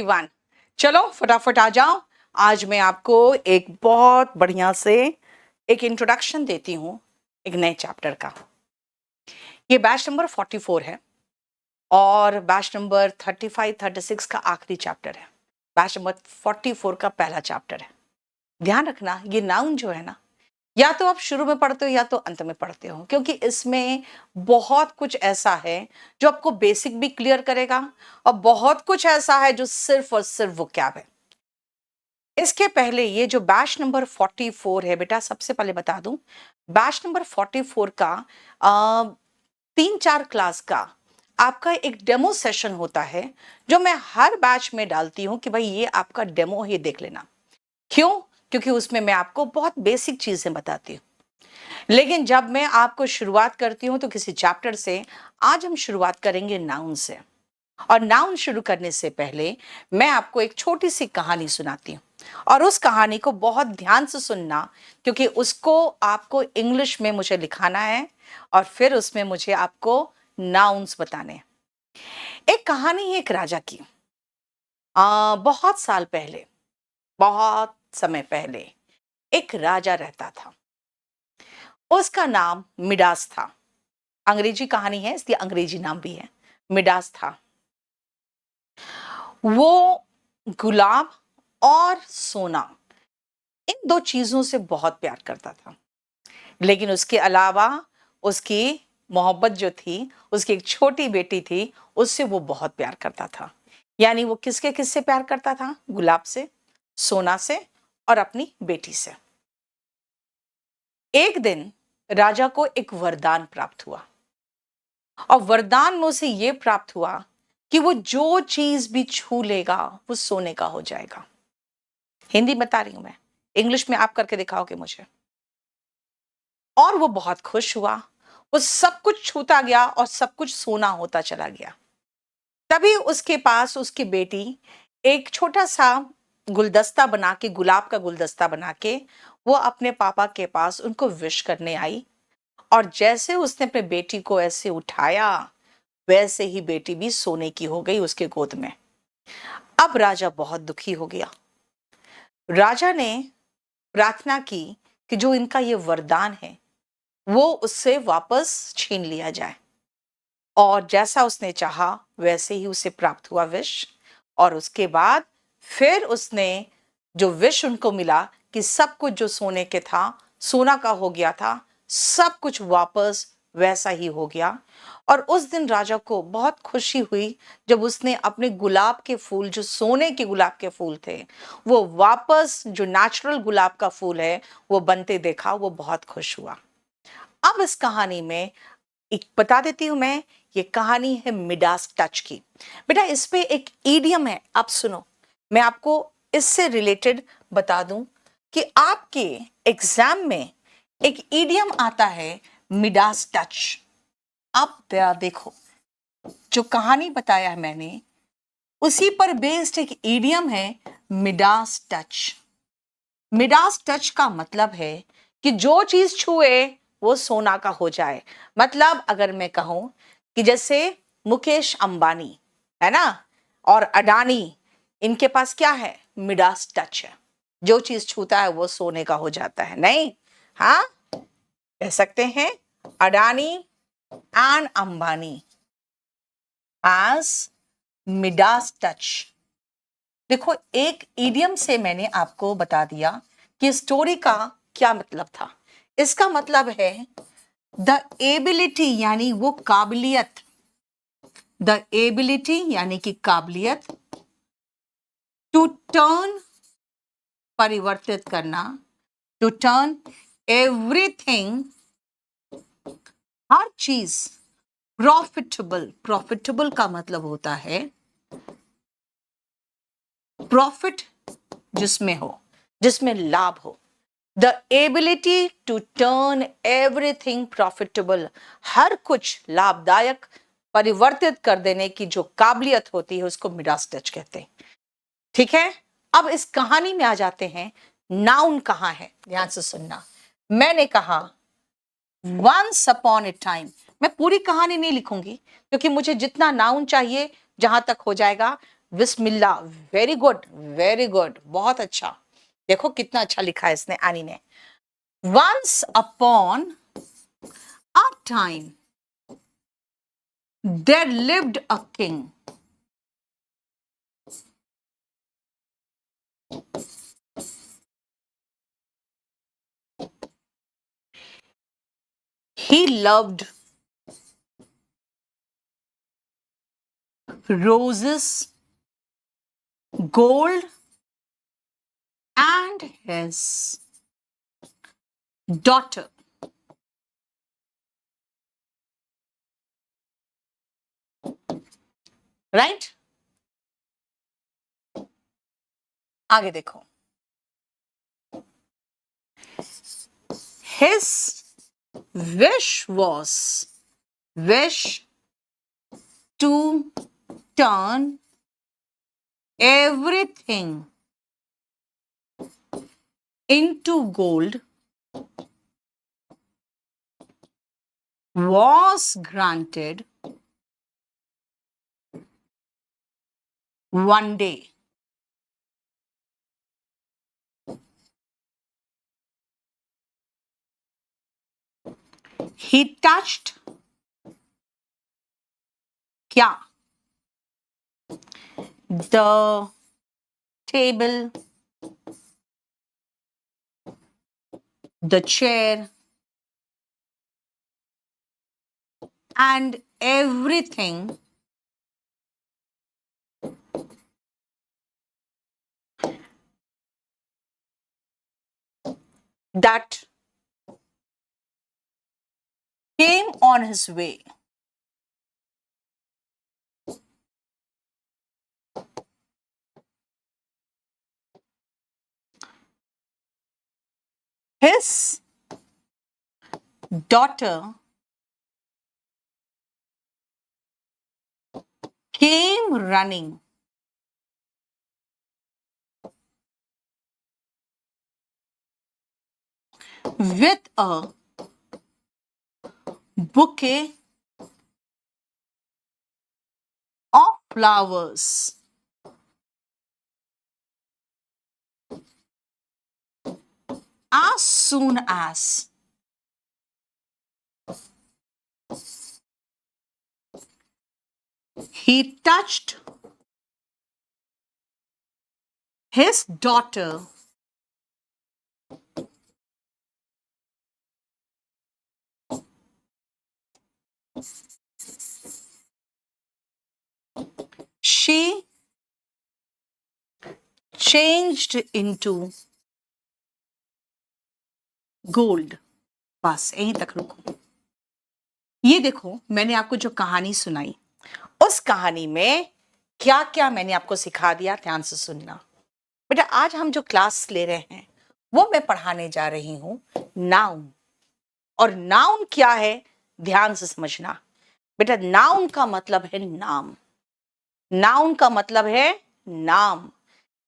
One, चलो फटाफट आ जाओ। आज मैं आपको एक बहुत बढ़िया से एक इंट्रोडक्शन देती हूँ एक नए चैप्टर का। ये बैच नंबर 44 है और बैच नंबर 35 36 का आखिरी चैप्टर है। बैच नंबर 44 का पहला चैप्टर है। ध्यान रखना, ये नाउन जो है ना, या तो आप शुरू में पढ़ते हो या तो अंत में पढ़ते हो, क्योंकि इसमें बहुत कुछ ऐसा है जो आपको बेसिक भी क्लियर करेगा और बहुत कुछ ऐसा है जो सिर्फ और सिर्फ वोकैब है। इसके पहले ये जो बैच नंबर 44 है बेटा, सबसे पहले बता दूं, बैच नंबर 44 का 3-4 क्लास का आपका एक डेमो सेशन होता है जो मैं हर बैच में डालती हूं कि भाई ये आपका डेमो है, देख लेना। क्यों? क्योंकि उसमें मैं आपको बहुत बेसिक चीजें बताती हूँ। लेकिन जब मैं आपको शुरुआत करती हूँ तो किसी चैप्टर से, आज हम शुरुआत करेंगे नाउन से। और नाउन शुरू करने से पहले मैं आपको एक छोटी सी कहानी सुनाती हूँ और उस कहानी को बहुत ध्यान से सुनना, क्योंकि उसको आपको इंग्लिश में मुझे लिखाना है और फिर उसमें मुझे आपको नाउन्स बताने हैं। एक कहानी है एक राजा की। बहुत साल पहले, बहुत समय पहले एक राजा रहता था। उसका नाम मिडास था। अंग्रेजी कहानी है इसलिए अंग्रेजी नाम भी है, मिडास था। वो गुलाब और सोना, इन दो चीजों से बहुत प्यार करता था। लेकिन उसके अलावा उसकी मोहब्बत जो थी, उसकी एक छोटी बेटी थी, उससे वो बहुत प्यार करता था। यानी वो किसके किससे प्यार करता था? गुलाब से, सोना से और अपनी बेटी से। एक दिन राजा को एक वरदान प्राप्त हुआ और वरदान में उसे यह प्राप्त हुआ कि वो जो चीज भी छू लेगा वो सोने का हो जाएगा। हिंदी बता रही हूं मैं, इंग्लिश में आप करके दिखाओगे मुझे। और वो बहुत खुश हुआ, वो सब कुछ छूता गया और सब कुछ सोना होता चला गया। तभी उसके पास उसकी बेटी एक छोटा सा गुलदस्ता बना के, गुलाब का गुलदस्ता बना के, वो अपने पापा के पास उनको विश करने आई। और जैसे उसने अपने बेटी को ऐसे उठाया, वैसे ही बेटी भी सोने की हो गई उसके गोद में। अब राजा बहुत दुखी हो गया। राजा ने प्रार्थना की कि जो इनका ये वरदान है वो उससे वापस छीन लिया जाए। और जैसा उसने चाहा वैसे ही उसे प्राप्त हुआ विश। और उसके बाद फिर उसने जो विश उनको मिला कि सब कुछ जो सोने के था, सोना का हो गया था, सब कुछ वापस वैसा ही हो गया। और उस दिन राजा को बहुत खुशी हुई जब उसने अपने गुलाब के फूल, जो सोने के गुलाब के फूल थे, वो वापस जो नेचुरल गुलाब का फूल है वो बनते देखा। वो बहुत खुश हुआ। अब इस कहानी में एक बता देती हूं मैं, ये कहानी है मिडास टच की। बेटा इस पे एक ईडियम है, आप सुनो। मैं आपको इससे रिलेटेड बता दूं कि आपके एग्जाम में एक ईडियम आता है मिडास टच। अब देखो, जो कहानी बताया है मैंने उसी पर बेस्ड एक ईडियम है मिडास टच। मिडास टच का मतलब है कि जो चीज छुए वो सोना का हो जाए। मतलब अगर मैं कहूं कि जैसे मुकेश अंबानी है ना और अडानी, इनके पास क्या है? मिडास टच है। जो चीज छूता है वो सोने का हो जाता है। नहीं, हाँ कह सकते हैं Adani and Ambani as Midas touch. देखो, एक इडियम से मैंने आपको बता दिया कि स्टोरी का क्या मतलब था। इसका मतलब है द एबिलिटी, यानी वो काबिलियत, द एबिलिटी यानी कि काबिलियत, टू टर्न, परिवर्तित करना, टू टर्न एवरीथिंग, हर चीज, प्रॉफिटेबल। प्रॉफिटेबल का मतलब होता है प्रॉफिट जिसमें हो, जिसमें लाभ हो। The ability to turn everything profitable, हर कुछ लाभदायक परिवर्तित कर देने की जो काबिलियत होती है उसको मिडास टच कहते हैं। ठीक है, अब इस कहानी में आ जाते हैं। नाउन कहां है, ध्यान से सुनना। मैंने कहा वंस अपॉन ए टाइम। मैं पूरी कहानी नहीं लिखूंगी क्योंकि मुझे जितना नाउन चाहिए जहां तक हो जाएगा बिस्मिल्लाह, वेरी गुड, वेरी गुड, बहुत अच्छा। देखो कितना अच्छा लिखा है इसने, एनी ने। Once upon a time there lived a king. He loved roses, gold, and his daughter. Right? आगे देखो। His wish to turn everything into gold was granted one day. He touched क्या? The table, the chair, and everything that came on his way. His daughter came running with a bouquet of flowers. As soon as he touched his daughter, she changed into gold. बस यहीं तक रुको। ये देखो, मैंने आपको जो कहानी सुनाई, उस कहानी में क्या क्या मैंने आपको सिखा दिया, ध्यान से सुनना। बेटा आज हम जो क्लास ले रहे हैं वो मैं पढ़ाने जा रही हूं नाउन। और नाउन क्या है, ध्यान से समझना। बेटा नाउन का मतलब है नाम। नाउन का मतलब है नाम।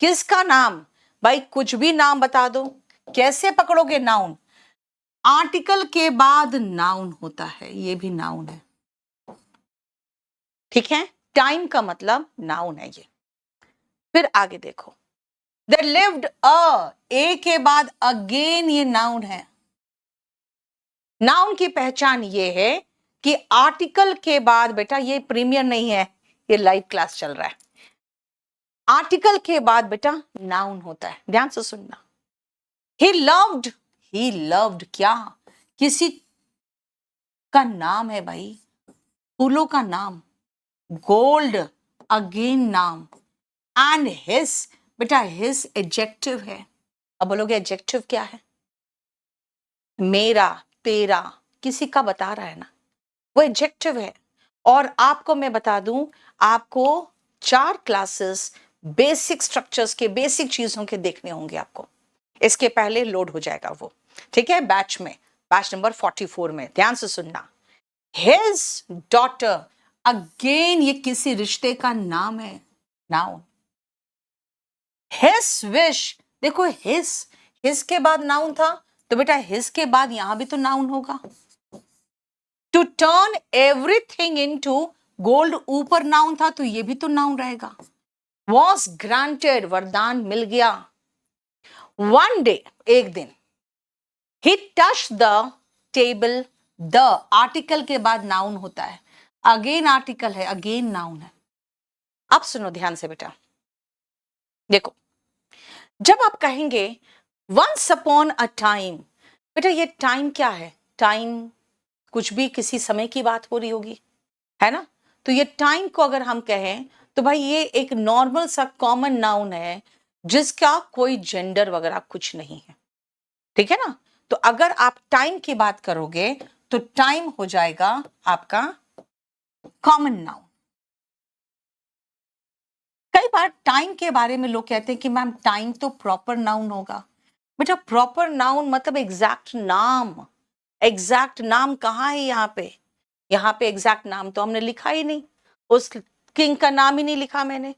किसका नाम? भाई कुछ भी नाम बता दो। कैसे पकड़ोगे नाउन? आर्टिकल के बाद नाउन होता है, ये भी नाउन है। ठीक है, टाइम का मतलब नाउन है ये। फिर आगे देखो, There lived ए के बाद अगेन, ये नाउन है। नाउन की पहचान ये है कि आर्टिकल के बाद, बेटा ये प्रीमियर नहीं है, ये लाइव क्लास चल रहा है। आर्टिकल के बाद बेटा नाउन होता है, ध्यान से सुनना। ही लव्ड क्या? किसी का नाम है भाई, फूलों का नाम। गोल्ड अगेन नाम। एंड हिज, बेटा हिज एडजेक्टिव है। अब बोलोगे एडजेक्टिव क्या है? मेरा, तेरा, किसी का बता रहा है ना, वो एडजेक्टिव है। और आपको मैं बता दूं, आपको 4 क्लासेस बेसिक स्ट्रक्चर्स के, बेसिक चीजों के देखने होंगे आपको। इसके पहले लोड हो जाएगा वो, ठीक है, बैच में, बैच नंबर 44 में। ध्यान से सुनना। हिज डॉटर, अगेन ये किसी रिश्ते का नाम है, नाउन। हिज विश, देखो हिज के बाद नाउन था, तो बेटा हिज के बाद यहां भी तो नाउन होगा। To turn everything into gold, ऊपर नाउन था तो ये भी तो नाउन रहेगा। वॉज ग्रांटेड, वरदान मिल गया। वन डे, एक दिन, he touch the table, the article के बाद नाउन होता है, अगेन आर्टिकल है, अगेन नाउन है। अब सुनो ध्यान से बेटा, देखो जब आप कहेंगे वंस अपॉन अ टाइम, बेटा ये टाइम क्या है? टाइम कुछ भी किसी समय की बात हो रही होगी, है ना? तो ये टाइम को अगर हम कहें तो भाई ये एक नॉर्मल सा कॉमन नाउन है जिसका कोई जेंडर वगैरह कुछ नहीं है, ठीक है ना? तो अगर आप टाइम की बात करोगे तो टाइम हो जाएगा आपका कॉमन नाउन। कई बार टाइम के बारे में लोग कहते हैं कि मैम टाइम तो प्रॉपर नाउन होगा। बेटा प्रॉपर नाउन मतलब एग्जैक्ट नाम। एग्जैक्ट नाम कहाँ है यहाँ पे? यहाँ पे एग्जैक्ट नाम तो हमने लिखा ही नहीं, उस किंग का नाम ही नहीं लिखा मैंने।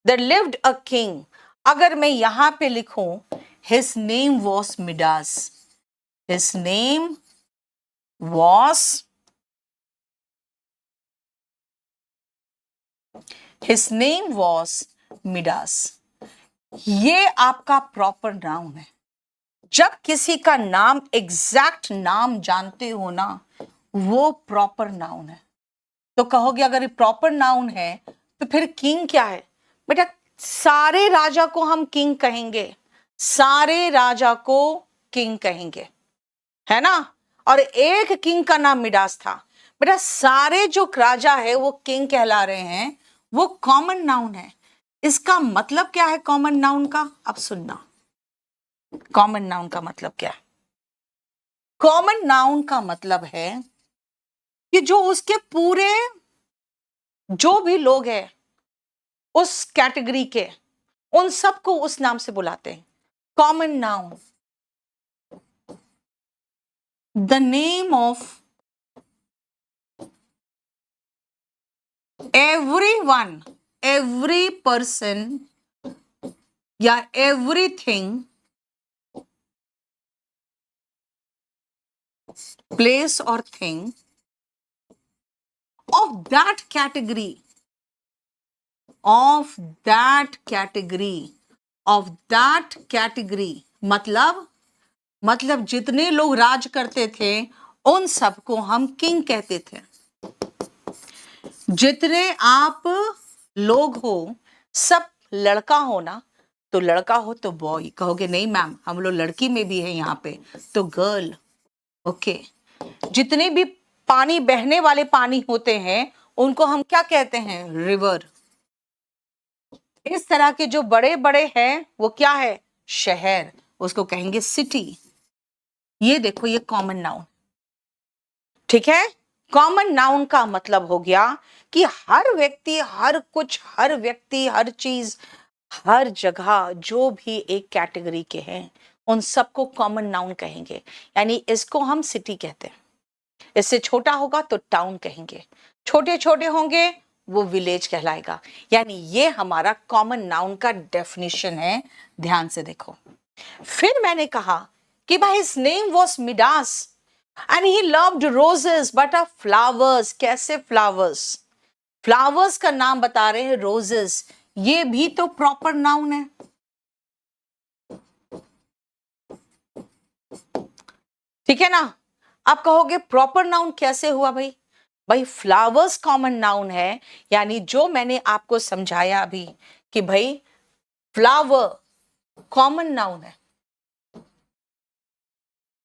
There lived a king, अगर मैं यहाँ पे लिखूं his name was Midas, his name was, his name was Midas, ये आपका प्रॉपर नाउन है। जब किसी का नाम एग्जैक्ट नाम जानते हो ना, वो प्रॉपर नाउन है। तो कहोगे अगर ये प्रॉपर नाउन है तो फिर किंग क्या है? बेटा सारे राजा को हम किंग कहेंगे, सारे राजा को किंग कहेंगे, है ना? और एक किंग का नाम मिडास था। बेटा सारे जो राजा है वो किंग कहला रहे हैं, वो कॉमन नाउन है। इसका मतलब क्या है कॉमन नाउन का? अब सुनना, कॉमन नाउन का मतलब क्या है? कॉमन नाउन का मतलब है कि जो उसके पूरे जो भी लोग हैं उस कैटेगरी के, उन सबको उस नाम से बुलाते हैं, common noun. The name of everyone, every person या एवरीथिंग, प्लेस और thing of that category, of that category, of that category मतलब जितने लोग राज करते थे उन सबको हम किंग कहते थे। जितने आप लोग हो सब लड़का हो ना, तो लड़का हो तो बॉय कहोगे, नहीं मैम हम लोग लड़की में भी है यहाँ पे, तो गर्ल। ओके, जितने भी पानी बहने वाले पानी होते हैं उनको हम क्या कहते हैं? रिवर। इस तरह के जो बड़े बड़े हैं वो क्या है? शहर, उसको कहेंगे सिटी। ये देखो ये कॉमन नाउन, ठीक है? कॉमन नाउन का मतलब हो गया कि हर व्यक्ति, हर कुछ, हर व्यक्ति, हर चीज, हर जगह जो भी एक कैटेगरी के हैं उन सबको कॉमन नाउन कहेंगे। यानी इसको हम सिटी कहते हैं। इससे छोटा होगा तो टाउन कहेंगे, छोटे छोटे होंगे वो विलेज कहलाएगा। यानी ये हमारा कॉमन नाउन का डेफिनेशन है। ध्यान से देखो, फिर मैंने कहा कि भाई his name was Midas and he loved roses but of flowers। कैसे फ्लावर्स? फ्लावर्स का नाम बता रहे हैं रोजेस, ये भी तो प्रॉपर नाउन है, ठीक है ना? आप कहोगे प्रॉपर नाउन कैसे हुआ भाई? भाई फ्लावर्स कॉमन नाउन है, यानी जो मैंने आपको समझाया अभी कि भाई फ्लावर कॉमन नाउन है,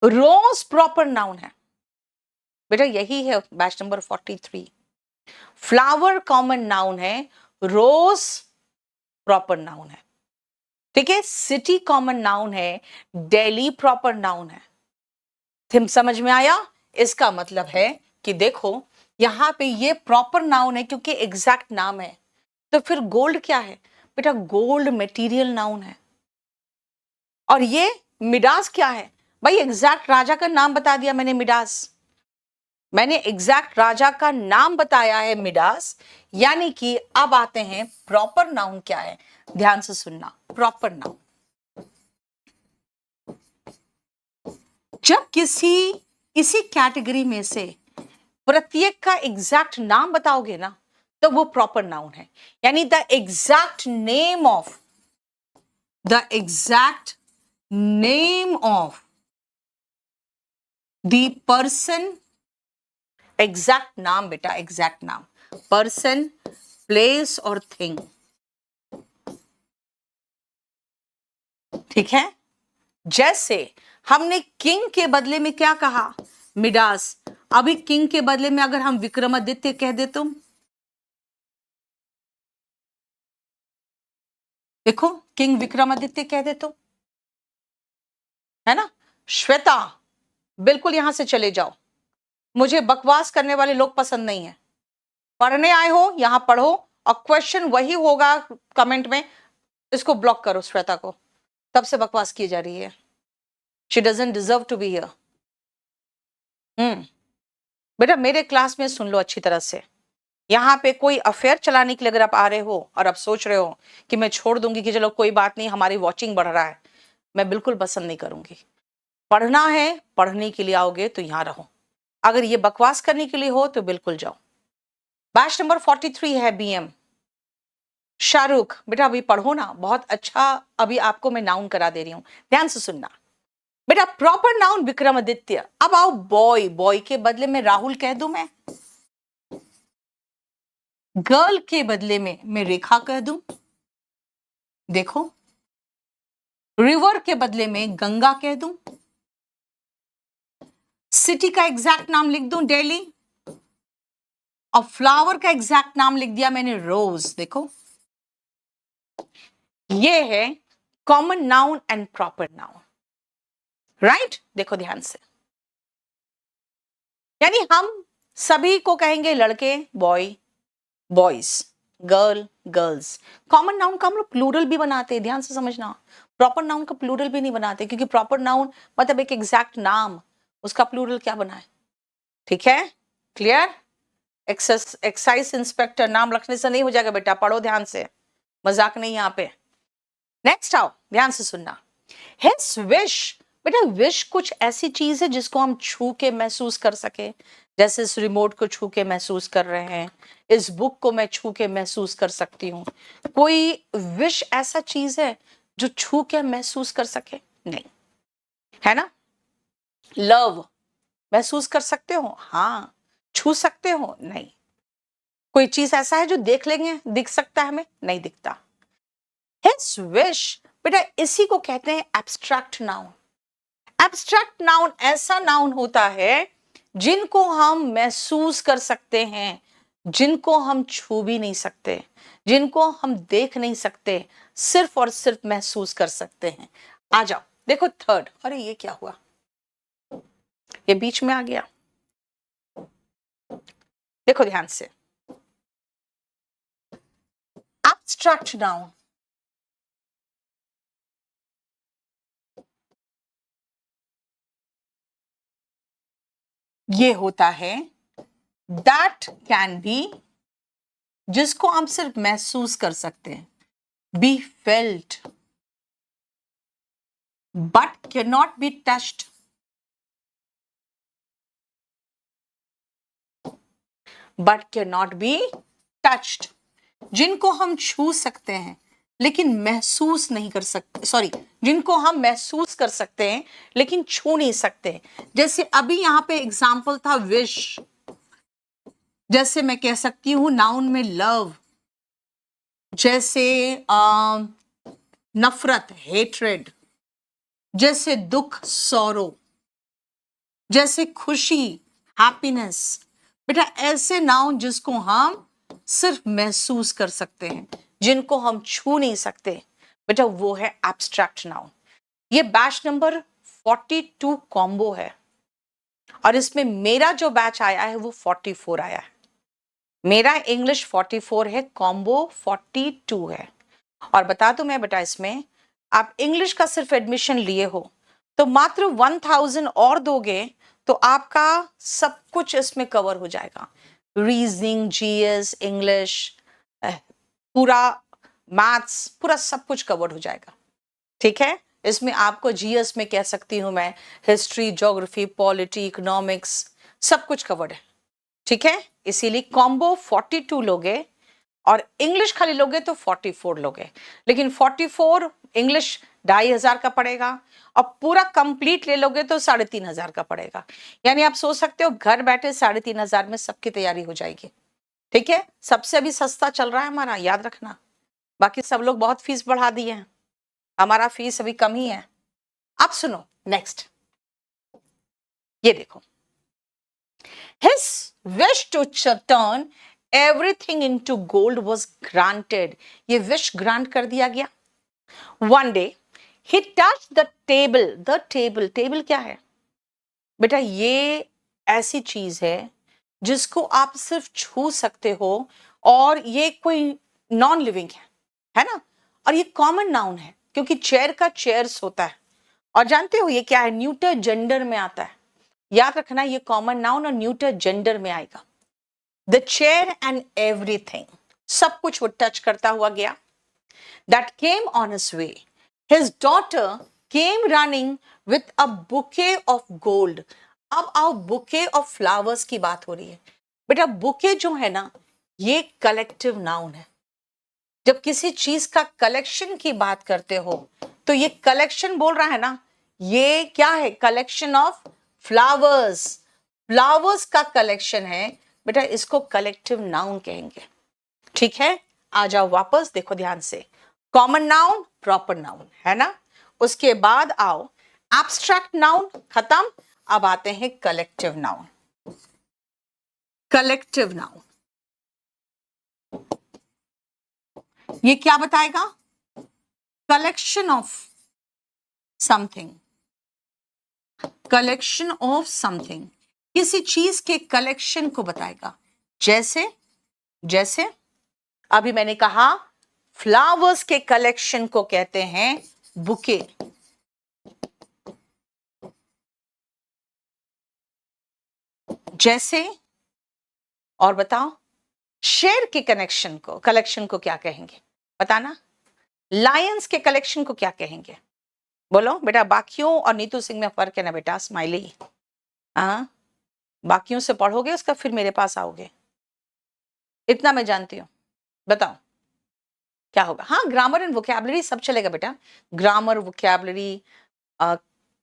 रोज प्रॉपर नाउन है। बेटा यही है batch number 43। Flower common noun है, रोज प्रॉपर नाउन है, ठीक है? सिटी कॉमन नाउन है, दिल्ली प्रॉपर नाउन है। थिम समझ में आया? इसका मतलब है कि देखो यहां पे ये प्रॉपर नाउन है क्योंकि एग्जैक्ट नाम है। तो फिर गोल्ड क्या है? बेटा गोल्ड मटेरियल नाउन है। और ये मिडास क्या है? भाई एग्जैक्ट राजा का नाम बता दिया मैंने, मिडास। मैंने एग्जैक्ट राजा का नाम बताया है मिडास। यानी कि अब आते हैं प्रॉपर नाउन क्या है। ध्यान से सुनना, प्रॉपर नाउन जब किसी कैटेगरी में से प्रत्येक का एग्जैक्ट नाम बताओगे ना, तो वो प्रॉपर नाउन है। यानी the exact name of the person, exact नाम बेटा, एग्जैक्ट नाम, पर्सन, प्लेस और थिंग। ठीक है। जैसे हमने किंग के बदले में क्या कहा, मिडास। अभी किंग के बदले में अगर हम विक्रमादित्य कह दे, तुम देखो, किंग विक्रमादित्य कह दे तो, है ना। श्वेता, बिल्कुल यहां से चले जाओ, मुझे बकवास करने वाले लोग पसंद नहीं है। पढ़ने आए हो यहां पढ़ो, और क्वेश्चन वही होगा कमेंट में, इसको ब्लॉक करो श्वेता को, तब से बकवास की जा रही है। She doesn't deserve to be here. बेटा मेरे क्लास में सुन लो अच्छी तरह से, यहाँ पे कोई अफेयर चलाने के लिए अगर आप आ रहे हो और आप सोच रहे हो कि मैं छोड़ दूंगी कि चलो कोई बात नहीं हमारी वॉचिंग बढ़ रहा है, मैं बिल्कुल पसंद नहीं करूंगी। पढ़ना है, पढ़ने के लिए आओगे तो यहाँ रहो, अगर ये बकवास करने के लिए हो तो बिल्कुल जाओ। बैच नंबर 43 है बीएम। शाहरुख बेटा अभी पढ़ो ना, बहुत अच्छा, अभी आपको मैं नाउन करा दे रही हूं, ध्यान से सुनना बेटा। Proper noun Vikramaditya. अब आओ बॉय, बॉय के बदले में राहुल कह दूं मैं, गर्ल के बदले में मैं रेखा कह दूं, देखो, रिवर के बदले में गंगा कह दूं, सिटी का एग्जैक्ट नाम लिख दूं दिल्ली, और फ्लावर का एग्जैक्ट नाम लिख दिया मैंने रोज। देखो ये है common noun and proper noun, right. देखो ध्यान से, यानी हम सभी को कहेंगे लड़के boy, boys, girl, girls. Common noun का हम लोग प्लूरल भी बनाते हैं, ध्यान से समझना। प्रॉपर नाउन का प्लूरल भी नहीं बनाते, क्योंकि प्रॉपर नाउन मतलब एक एग्जैक्ट नाम, उसका प्लूरल क्या बनाए। ठीक है, क्लियर। एक्साइज इंस्पेक्टर नाम रखने से नहीं हो जाएगा बेटा, पढ़ो ध्यान से, मजाक नहीं यहाँ पे। नेक्स्ट आओ, ध्यान से सुनना। हिज विश, बेटा विश कुछ ऐसी चीज है जिसको हम छू के महसूस कर सके, जैसे इस रिमोट को छू के महसूस कर रहे हैं, इस बुक को मैं छू के महसूस कर सकती हूँ। कोई विश ऐसा चीज है जो छू के महसूस कर सके? नहीं, है ना। लव महसूस कर सकते हो? हाँ। छू सकते हो? नहीं। कोई चीज ऐसा है जो देख लेंगे दिख सकता है हमें? नहीं दिखता। हिज विश बेटा इसी को कहते हैं एब्स्ट्रैक्ट नाउन। एब्स्ट्रैक्ट नाउन ऐसा नाउन होता है जिनको हम महसूस कर सकते हैं, जिनको हम छू भी नहीं सकते, जिनको हम देख नहीं सकते, सिर्फ और सिर्फ महसूस कर सकते हैं। आ जाओ, देखो थर्ड। अरे ये क्या हुआ, ये बीच में आ गया। देखो ध्यान से, एब्स्ट्रैक्ट नाउन ये होता है दैट कैन बी, जिसको हम सिर्फ महसूस कर सकते हैं, be felt but can not be touched, but can not be touched, जिनको हम छू सकते हैं लेकिन महसूस नहीं कर सकते, सॉरी, जिनको हम महसूस कर सकते हैं लेकिन छू नहीं सकते। जैसे अभी यहां पे एग्जाम्पल था विश, जैसे मैं कह सकती हूं नाउन में लव, जैसे नफरत हेट्रेड, जैसे दुख सौरो, जैसे खुशी हैप्पीनेस। बेटा ऐसे नाउन जिसको हम सिर्फ महसूस कर सकते हैं, जिनको हम छू नहीं सकते, बेटा वो है एब्स्ट्रैक्ट नाउन। ये बैच नंबर 42 कॉम्बो है, और इसमें मेरा जो बैच आया है वो 44 आया है। मेरा इंग्लिश 44 है, कॉम्बो 42 है। और बता दूं मैं बेटा, इसमें आप इंग्लिश का सिर्फ एडमिशन लिए हो तो मात्र 1000 और दोगे तो आपका सब कुछ इसमें कवर हो जाएगा। रीजनिंग, जीएस, इंग्लिश, पूरा मैथ्स, पूरा सब कुछ कवर हो जाएगा। ठीक है, इसमें आपको जीएस में कह सकती हूं मैं, हिस्ट्री, ज्योग्राफी, पॉलिटी, इकोनॉमिक्स, सब कुछ कवर्ड है। ठीक है, इसीलिए कॉम्बो 42 लोगे और इंग्लिश खाली लोगे तो 44 लोगे, लेकिन 44 इंग्लिश 2500 का पड़ेगा और पूरा कंप्लीट ले लोगे तो 3500 का पड़ेगा। यानी आप सोच सकते हो घर बैठे 3500 में सबकी तैयारी हो जाएगी। ठीक है, सबसे अभी सस्ता चल रहा है हमारा, याद रखना। बाकी सब लोग बहुत फीस बढ़ा दिए हैं, हमारा फीस अभी कम ही है। अब सुनो नेक्स्ट, ये देखो, his wish to turn everything into gold was granted। ये विश ग्रांट कर दिया गया। One day he touched the table। the table क्या है बेटा? ये ऐसी चीज है जिसको आप सिर्फ छू सकते हो और ये कोई नॉन लिविंग है ना, और ये कॉमन नाउन है क्योंकि चेयर का चेयर्स होता है। और जानते हो ये क्या है? न्यूटर जेंडर में आता है। याद रखना, ये कॉमन नाउन और न्यूटर जेंडर में आएगा। द चेयर एंड एवरीथिंग, सब कुछ वो टच करता हुआ गया। That came on his way, his daughter came running with a bouquet of gold. अब आओ, बुके ऑफ फ्लावर्स की बात हो रही है बेटा। बुके जो है ना, ये कलेक्टिव नाउन है। जब किसी चीज का कलेक्शन की बात करते हो तो ये कलेक्शन बोल रहा है ना, ये क्या है? Collection of flowers. फ्लावर्स का कलेक्शन है बेटा, इसको कलेक्टिव नाउन कहेंगे। ठीक है, आ जाओ वापस, देखो ध्यान से। कॉमन नाउन, प्रॉपर नाउन है ना, उसके बाद आओ एब्स्ट्रैक्ट नाउन, खत्म। अब आते हैं कलेक्टिव नाउन। कलेक्टिव नाउन ये क्या बताएगा? Collection of something. Collection of something किसी चीज के कलेक्शन को बताएगा। जैसे अभी मैंने कहा फ्लावर्स के कलेक्शन को कहते हैं बुके। जैसे, और बताओ, शेर के कलेक्शन को क्या कहेंगे? बताना। लायंस के कलेक्शन को क्या कहेंगे? बोलो बेटा। बाकियों और नीतू सिंह में फर्क है ना बेटा, स्माइली। हाँ, बाकियों से पढ़ोगे उसका फिर मेरे पास आओगे, इतना मैं जानती हूं। बताओ क्या होगा? हाँ, ग्रामर एंड वोकैबुलरी सब चलेगा बेटा। Grammar, vocabulary,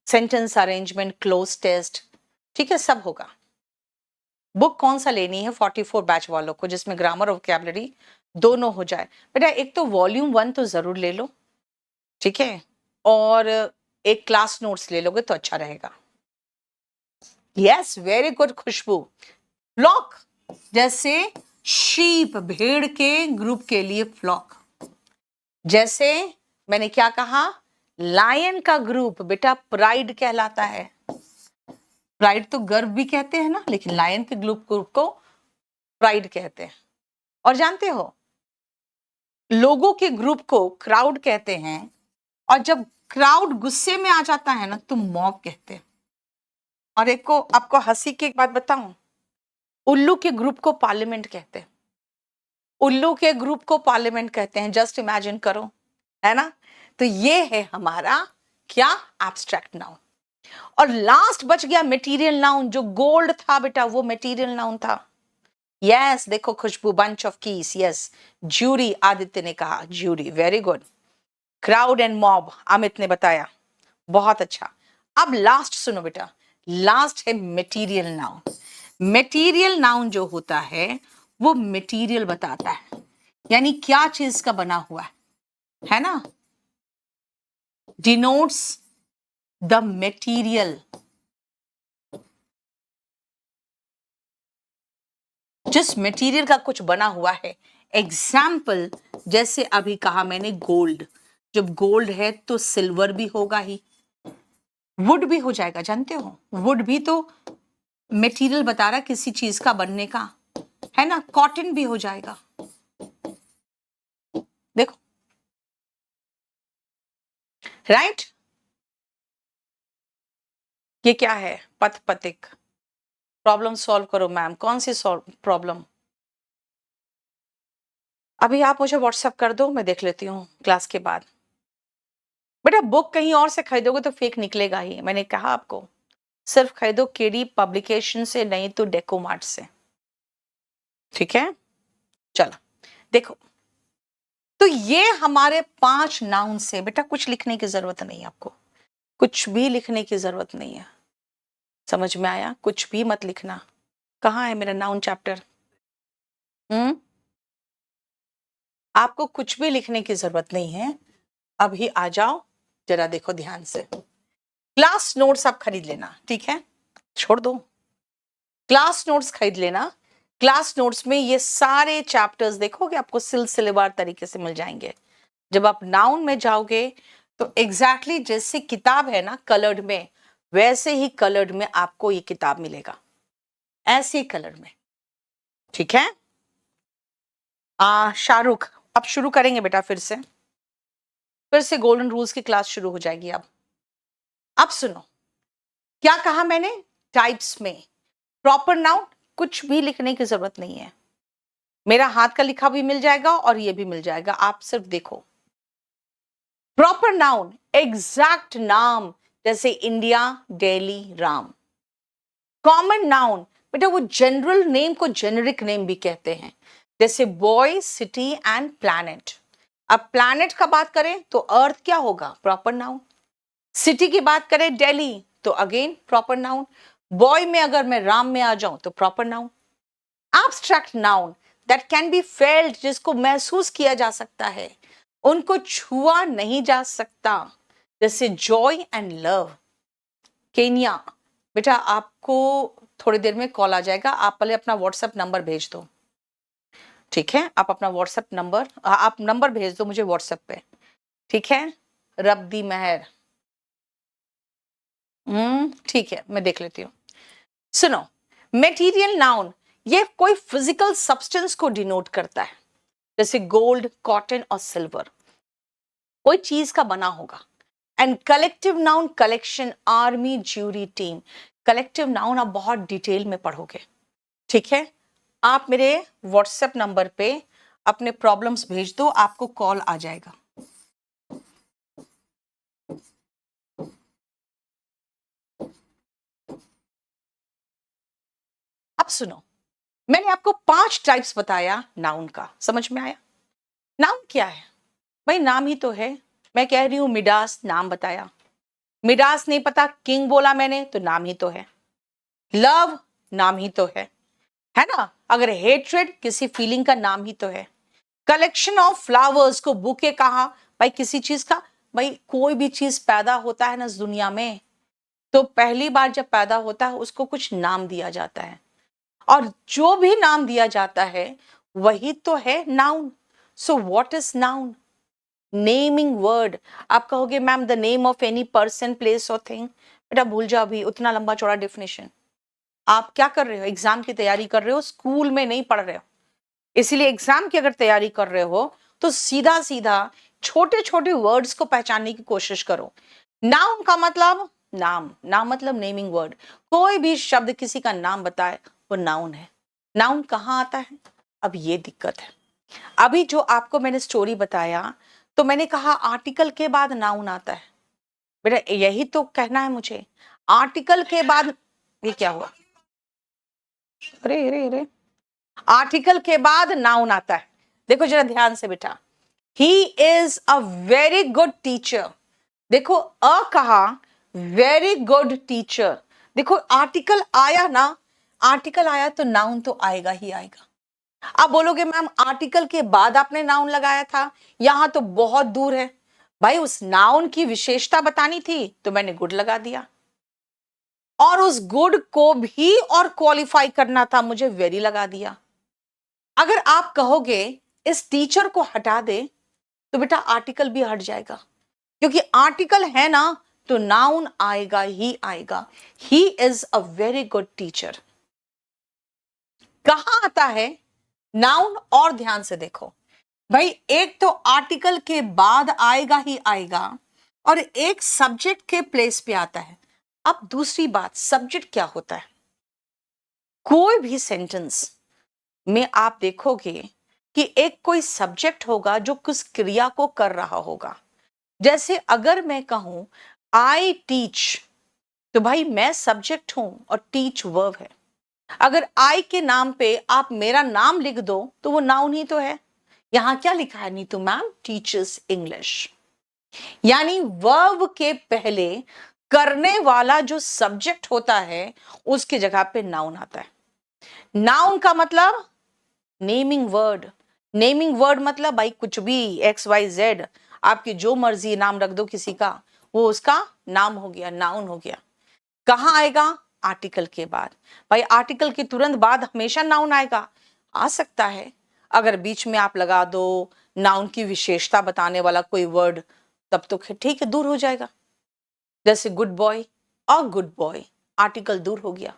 sentence arrangement, cloze test, ठीक है, सब होगा। बुक कौन सा लेनी है 44 बैच वालों को जिसमें ग्रामर और वोकैबुलरी दोनों हो जाए? बेटा एक तो वॉल्यूम 1 तो जरूर ले लो, ठीक है, और एक क्लास नोट्स ले लोगे तो अच्छा रहेगा। यस, वेरी गुड खुशबू। फ्लॉक, जैसे शीप, भेड़ के ग्रुप के लिए फ्लॉक। जैसे मैंने क्या कहा? लायन का ग्रुप बेटा प्राइड कहलाता है। प्राइड तो गर्व भी कहते हैं ना, लेकिन लायन के ग्रुप को प्राइड कहते हैं। और जानते हो लोगों के ग्रुप को क्राउड कहते हैं, और जब क्राउड गुस्से में आ जाता है ना तो मॉब कहते हैं। और एक को आपको हंसी की एक बात बताऊं, उल्लू के ग्रुप को पार्लियामेंट कहते हैं। उल्लू के ग्रुप को पार्लियामेंट कहते हैं, जस्ट इमेजिन करो, है ना। तो ये है हमारा क्या? Abstract noun. और लास्ट बच गया मटेरियल नाउन। जो गोल्ड था बेटा वो मटेरियल नाउन था। यस, देखो Khushboo, bunch of keys. Yes, jury, Aditya ने कहा jury, very good. Crowd and mob, Amit ने बताया, बहुत अच्छा। अब लास्ट सुनो बेटा, लास्ट है मटेरियल नाउन। मटेरियल नाउन जो होता है वो मटेरियल बताता है, यानी क्या चीज का बना हुआ है ना, डिनोट्स द मटेरियल। जिस मटेरियल का कुछ बना हुआ है। एग्जाम्पल, जैसे अभी कहा मैंने गोल्ड, जब गोल्ड है तो सिल्वर भी होगा ही, वुड भी हो जाएगा। जानते हो वुड भी तो मटेरियल बता रहा है किसी चीज का बनने का, है ना। कॉटन भी हो जाएगा। देखो, राइट। ये क्या है? पथ पथिक। प्रॉब्लम सॉल्व करो मैम। कौन सी प्रॉब्लम? अभी आप मुझे व्हाट्सएप कर दो, मैं देख लेती हूँ क्लास के बाद। बेटा बुक कहीं और से खरीदोगे तो फेक निकलेगा ही, मैंने कहा आपको। सिर्फ खरीदो केडी पब्लिकेशन से, नहीं तो डेकोमार्ट से। ठीक है, चलो देखो, तो ये हमारे 5 नाउन से बेटा कुछ लिखने की जरूरत नहीं है, आपको कुछ भी लिखने की जरूरत नहीं है। समझ में आया? कुछ भी मत लिखना। कहाँ है मेरा नाउन चैप्टर? आपको कुछ भी लिखने की जरूरत नहीं है। अभी आ जाओ, जरा देखो ध्यान से। क्लास नोट्स आप खरीद लेना, ठीक है, छोड़ दो, क्लास नोट्स खरीद लेना। क्लास नोट्स में ये सारे चैप्टर्स देखोगे, आपको सिलसिलेवार तरीके से मिल जाएंगे। जब आप नाउन में जाओगे तो एग्जैक्टली जैसे किताब है ना कलर्ड में, वैसे ही कलर्ड में आपको ये किताब मिलेगा, ऐसे कलर में, ठीक है। शाहरुख, अब शुरू करेंगे बेटा, फिर से गोल्डन रूल्स की क्लास शुरू हो जाएगी। अब सुनो, क्या कहा मैंने? टाइप्स में प्रॉपर नाउन कुछ भी लिखने की जरूरत नहीं है, मेरा हाथ का लिखा भी मिल जाएगा और ये भी मिल जाएगा, आप सिर्फ देखो। प्रॉपर नाउन एग्जैक्ट नाम, जैसे India, Delhi, Ram. Common noun बेटा वो जनरल नेम को जेनेरिक नेम भी कहते हैं, जैसे बॉय, सिटी एंड प्लैनेट। अब प्लैनेट का बात करें तो अर्थ क्या होगा? Proper noun. सिटी की बात करें दिल्ली, तो अगेन प्रॉपर नाउन। बॉय में अगर मैं राम में आ जाऊं तो proper noun. Abstract noun that can be failed, जिसको महसूस किया जा सकता है, उनको छुआ नहीं जा सकता, जैसे जॉय एंड लव। केन्या, बेटा आपको थोड़ी देर में कॉल आ जाएगा, आप पहले अपना व्हाट्सएप नंबर भेज दो, ठीक है, आप अपना व्हाट्सएप नंबर, आप नंबर भेज दो मुझे व्हाट्सएप पे, ठीक है। रब्दी मेहर, ठीक है, मैं देख लेती हूँ। सुनो, मेटीरियल नाउन ये कोई फिजिकल सब्सटेंस को डिनोट करता है, जैसे गोल्ड, कॉटन और सिल्वर, कोई चीज का बना होगा। And collective noun collection, army, jury, team. Collective noun आप बहुत डिटेल में पढ़ोगे, ठीक है। आप मेरे व्हाट्सएप नंबर पे अपने प्रॉब्लम्स भेज दो, आपको कॉल आ जाएगा। अब सुनो, मैंने आपको 5 टाइप्स बताया नाउन का, समझ में आया? नाउन क्या है भाई? नाम ही तो है। मैं कह रही हूं मिडास, नाम बताया। मिडास नहीं पता, किंग बोला मैंने, तो नाम ही तो है। लव, नाम ही तो है ना? अगर हेट्रेड, किसी फीलिंग का नाम ही तो है। कलेक्शन ऑफ फ्लावर्स को बुके कहा, भाई किसी चीज का, भाई कोई भी चीज पैदा होता है ना इस दुनिया में, तो पहली बार जब पैदा होता है उसको कुछ नाम दिया जाता है, और जो भी नाम दिया जाता है वही तो है noun. So what is noun? Naming word. आप कहोगे ma'am the name of any person, place और थिंग, बेटा भूल जाओ, अभी उतना लंबा चौड़ा डेफिनेशन। आप क्या कर रहे हो? एग्जाम की तैयारी कर रहे हो, स्कूल में नहीं पढ़ रहे हो। इसीलिए एग्जाम की अगर तैयारी कर रहे हो तो सीधा सीधा छोटे छोटे वर्ड्स को पहचानने की कोशिश करो। नाउन का मतलब नाम, नाम मतलब नेमिंग वर्ड। कोई भी शब्द किसी का नाम बताए वो नाउन है। नाउन कहाँ आता है? अब ये दिक्कत है। अभी जो आपको मैंने स्टोरी बताया, तो मैंने कहा आर्टिकल के बाद नाउन आता है। बेटा यही तो कहना है मुझे, आर्टिकल के बाद। ये क्या हुआ? अरे अरे अरे, आर्टिकल के बाद नाउन आता है। देखो जरा ध्यान से बेटा, he is a very good teacher. देखो अ कहा, वेरी गुड टीचर। देखो आर्टिकल आया ना, आर्टिकल आया तो नाउन तो आएगा ही आएगा। आप बोलोगे मैम आर्टिकल के बाद आपने नाउन लगाया था, यहां तो बहुत दूर है। भाई उस नाउन की विशेषता बतानी थी तो मैंने गुड लगा दिया, और उस गुड को भी और क्वालिफाई करना था, मुझे वेरी लगा दिया। अगर आप कहोगे इस टीचर को हटा दे, तो बेटा आर्टिकल भी हट जाएगा, क्योंकि आर्टिकल है ना तो नाउन आएगा ही आएगा। He is a very good teacher कहां आता है नाउन? और ध्यान से देखो भाई, एक तो आर्टिकल के बाद आएगा ही आएगा, और एक सब्जेक्ट के प्लेस पे आता है। अब दूसरी बात, सब्जेक्ट क्या होता है? कोई भी सेंटेंस में आप देखोगे कि एक कोई सब्जेक्ट होगा जो किस क्रिया को कर रहा होगा। जैसे अगर मैं कहूं आई टीच, तो भाई मैं सब्जेक्ट हूं और टीच वर्ब है। अगर आई के नाम पे आप मेरा नाम लिख दो तो वो नाउन ही तो है। यहां क्या लिखा है, नीतू मैम टीचर्स इंग्लिश। यानी वर्ब के पहले करने वाला जो सब्जेक्ट होता है उसकी जगह पे नाउन आता है। नाउन का मतलब नेमिंग वर्ड। नेमिंग वर्ड मतलब भाई कुछ भी XYZ, आपकी जो मर्जी नाम रख दो किसी का, वो उसका नाम हो गया, नाउन हो गया। कहां आएगा, आर्टिकल के बाद। भाई आर्टिकल के तुरंत बाद हमेशा नाउन आएगा, आ सकता है। अगर बीच में आप लगा दो नाउन की विशेषता बताने वाला कोई वर्ड, तब तो ठीक है, दूर हो जाएगा। जैसे good boy, a good boy, article दूर हो गया।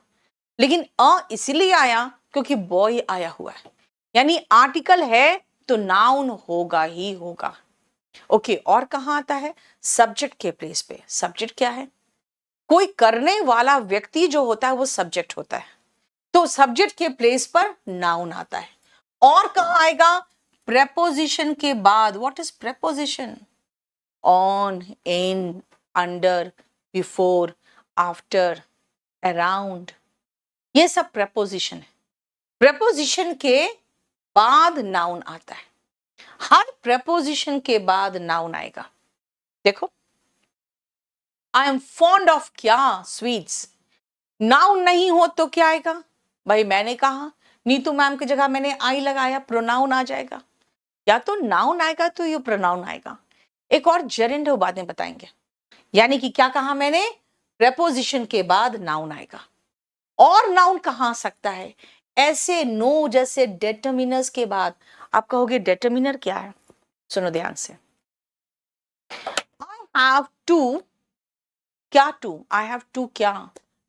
लेकिन इसीलिए आया क्योंकि बॉय आया हुआ है, यानी आर्टिकल है तो नाउन होगा ही होगा। ओके, और कहां आता है, सब्जेक्ट के प्लेस पे। सब्जेक्ट क्या है, कोई करने वाला व्यक्ति जो होता है वो सब्जेक्ट होता है, तो सब्जेक्ट के प्लेस पर नाउन आता है। और कहां आएगा, प्रेपोजिशन के बाद। What is preposition, on, in, under, before, after, around, ये सब प्रेपोजिशन है। प्रेपोजिशन के बाद नाउन आता है, हर प्रेपोजिशन के बाद नाउन आएगा। देखो, आई एम फॉन्ड ऑफ क्या, स्वीट्स। नाउन नहीं हो तो क्या आएगा, भाई मैंने कहा, नीतू मैम की जगह मैंने आई लगाया, प्रोनाउन आ जाएगा। या तो नाउन आएगा तो ये प्रोनाउन आएगा। एक और जेरेंड बाद में बताएंगे। यानी कि क्या कहा मैंने, प्रेपोजिशन के बाद नाउन आएगा। और नाउन कहां आ सकता है, ऐसे नो जैसे डेटर्मिनर्स के बाद। आप कहोगे डेटर्मिनर क्या है, सुनो ध्यान से। आई हैव टू, क्या टू, आई हैव टू क्या,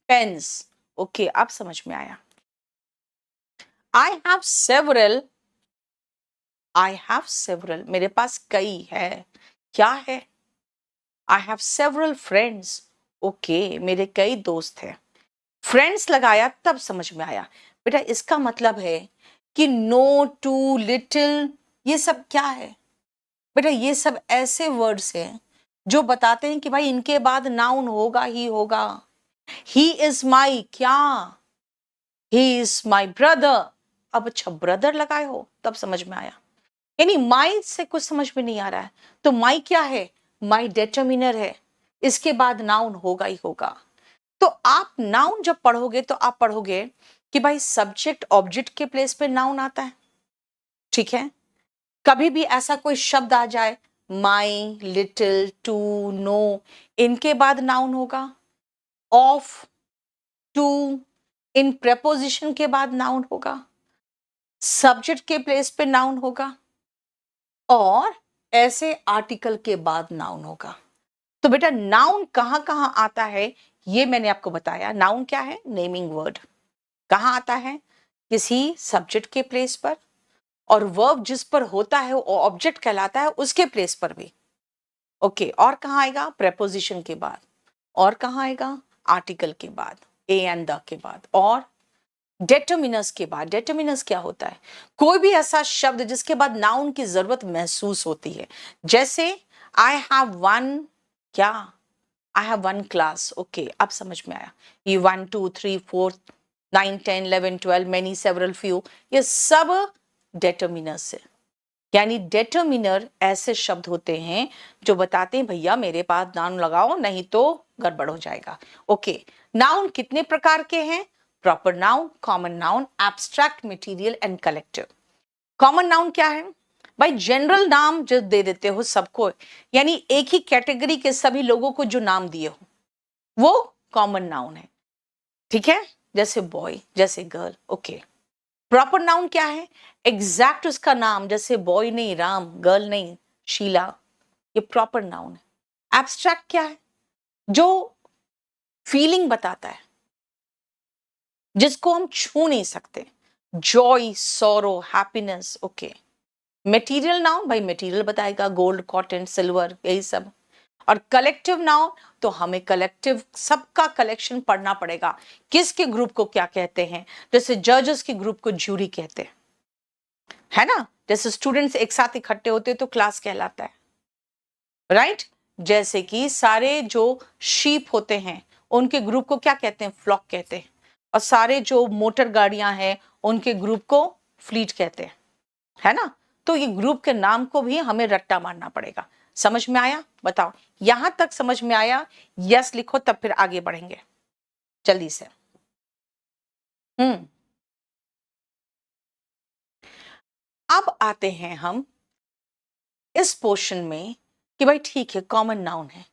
पेन्स। ओके, अब समझ में आया। I have several, I have several, मेरे पास कई है, क्या है, I have several friends. Okay, मेरे कई दोस्त हैं। फ्रेंड्स लगाया तब समझ में आया। बेटा इसका मतलब है कि नो, टू, लिटिल, ये सब क्या है बेटा, ये सब ऐसे वर्ड्स हैं जो बताते हैं कि भाई इनके बाद नाउन होगा ही होगा। ही इज माई क्या, ही इज माई ब्रदर। अब अच्छा ब्रदर लगाए हो तब समझ में आया। यानी माई से कुछ समझ में नहीं आ रहा है तो माई क्या है, माई डेटर्मिनर है, इसके बाद नाउन होगा ही होगा। तो आप नाउन जब पढ़ोगे तो आप पढ़ोगे कि भाई सब्जेक्ट ऑब्जेक्ट के प्लेस पे नाउन आता है, ठीक है। कभी भी ऐसा कोई शब्द आ जाए, माई, लिटिल, टू, नो, इनके बाद नाउन होगा। ऑफ, टू, इन प्रेपोजिशन के बाद नाउन होगा। सब्जेक्ट के प्लेस पे नाउन होगा और ऐसे आर्टिकल के बाद नाउन होगा। तो बेटा नाउन कहां कहां आता है ये मैंने आपको बताया। नाउन क्या है, नेमिंग वर्ड। कहां आता है, किसी सब्जेक्ट के प्लेस पर, और वर्ब जिस पर होता है वो ऑब्जेक्ट कहलाता है, उसके प्लेस पर भी। ओके, और कहां आएगा, प्रेपोजिशन के बाद। और कहां आएगा, आर्टिकल के बाद, ए एंड द के बाद, और डेटर्मिनस के बाद। डेटर्मिनस क्या होता है, कोई भी ऐसा शब्द जिसके बाद नाउन की जरूरत महसूस होती है। जैसे आई हैव वन क्या, I have one class. Okay, अब समझ में आया। ये 1 2 3 4 9 10 11 12 मेनी सेवरल फ्यू, ये सब डेटर्मिनर्स है। यानी डेटर्मिनर ऐसे शब्द होते हैं जो बताते हैं भैया मेरे पास नाउन लगाओ नहीं तो गड़बड़ हो जाएगा। ओके, नाउन कितने प्रकार के हैं, proper noun, common noun, abstract, material and collective. Common noun क्या है, भाई जनरल नाम जो दे देते हो सबको, यानी एक ही कैटेगरी के सभी लोगों को जो नाम दिए हो वो कॉमन नाउन है, ठीक है। जैसे बॉय, जैसे गर्ल। ओके, प्रॉपर नाउन क्या है, एग्जैक्ट उसका नाम, जैसे बॉय नहीं राम, गर्ल नहीं शीला, ये प्रॉपर नाउन है। एब्स्ट्रैक्ट क्या है, जो फीलिंग बताता है, जिसको हम छू नहीं सकते, Joy, sorrow, happiness. Okay, material noun, भाई मटेरियल बताएगा, गोल्ड, कॉटन, सिल्वर, यही सब। और कलेक्टिव नाउन, तो हमें कलेक्टिव सबका कलेक्शन पढ़ना पड़ेगा, किसके ग्रुप को क्या कहते हैं। जैसे जजेस के ग्रुप को ज्यूरी कहते हैं, है ना। जैसे स्टूडेंट्स एक साथ इकट्ठे होते हैं तो क्लास कहलाता है, राइट। जैसे कि सारे जो शीप होते हैं उनके ग्रुप को क्या कहते हैं, फ्लॉक कहते हैं। और सारे जो मोटर गाड़ियां हैं उनके ग्रुप को फ्लीट कहते हैं, है ना। तो ये ग्रुप के नाम को भी हमें रट्टा मारना पड़ेगा। समझ में आया? बताओ, यहां तक समझ में आया? यस लिखो, तब फिर आगे बढ़ेंगे जल्दी से। अब आते हैं हम इस पोर्शन में कि भाई ठीक है, कॉमन नाउन है।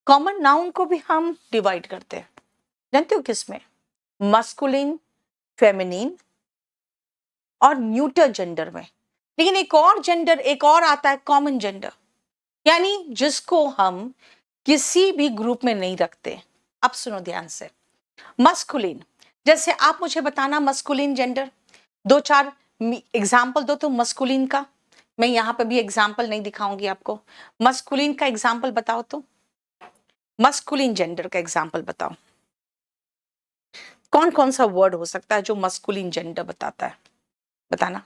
कॉमन नाउन को भी हम डिवाइड करते हैं, जानते हो किसमें? मस्कुलिन, फेमिनिन और न्यूटर जेंडर में। लेकिन एक और जेंडर, एक और आता है कॉमन जेंडर, यानी जिसको हम किसी भी ग्रुप में नहीं रखते। अब सुनो ध्यान से। मस्कुलिन, जैसे आप मुझे बताना मस्कुलिन जेंडर, 2-4 एग्जाम्पल दो तो मस्कुलिन का। मैं यहां पे भी एग्जाम्पल नहीं दिखाऊंगी आपको। मस्कुलिन का एग्जाम्पल बताओ तो, मस्कुलिन जेंडर का एग्जाम्पल बताओ। कौन कौन सा वर्ड हो सकता है जो मस्कुलिन जेंडर बताता है? बताना।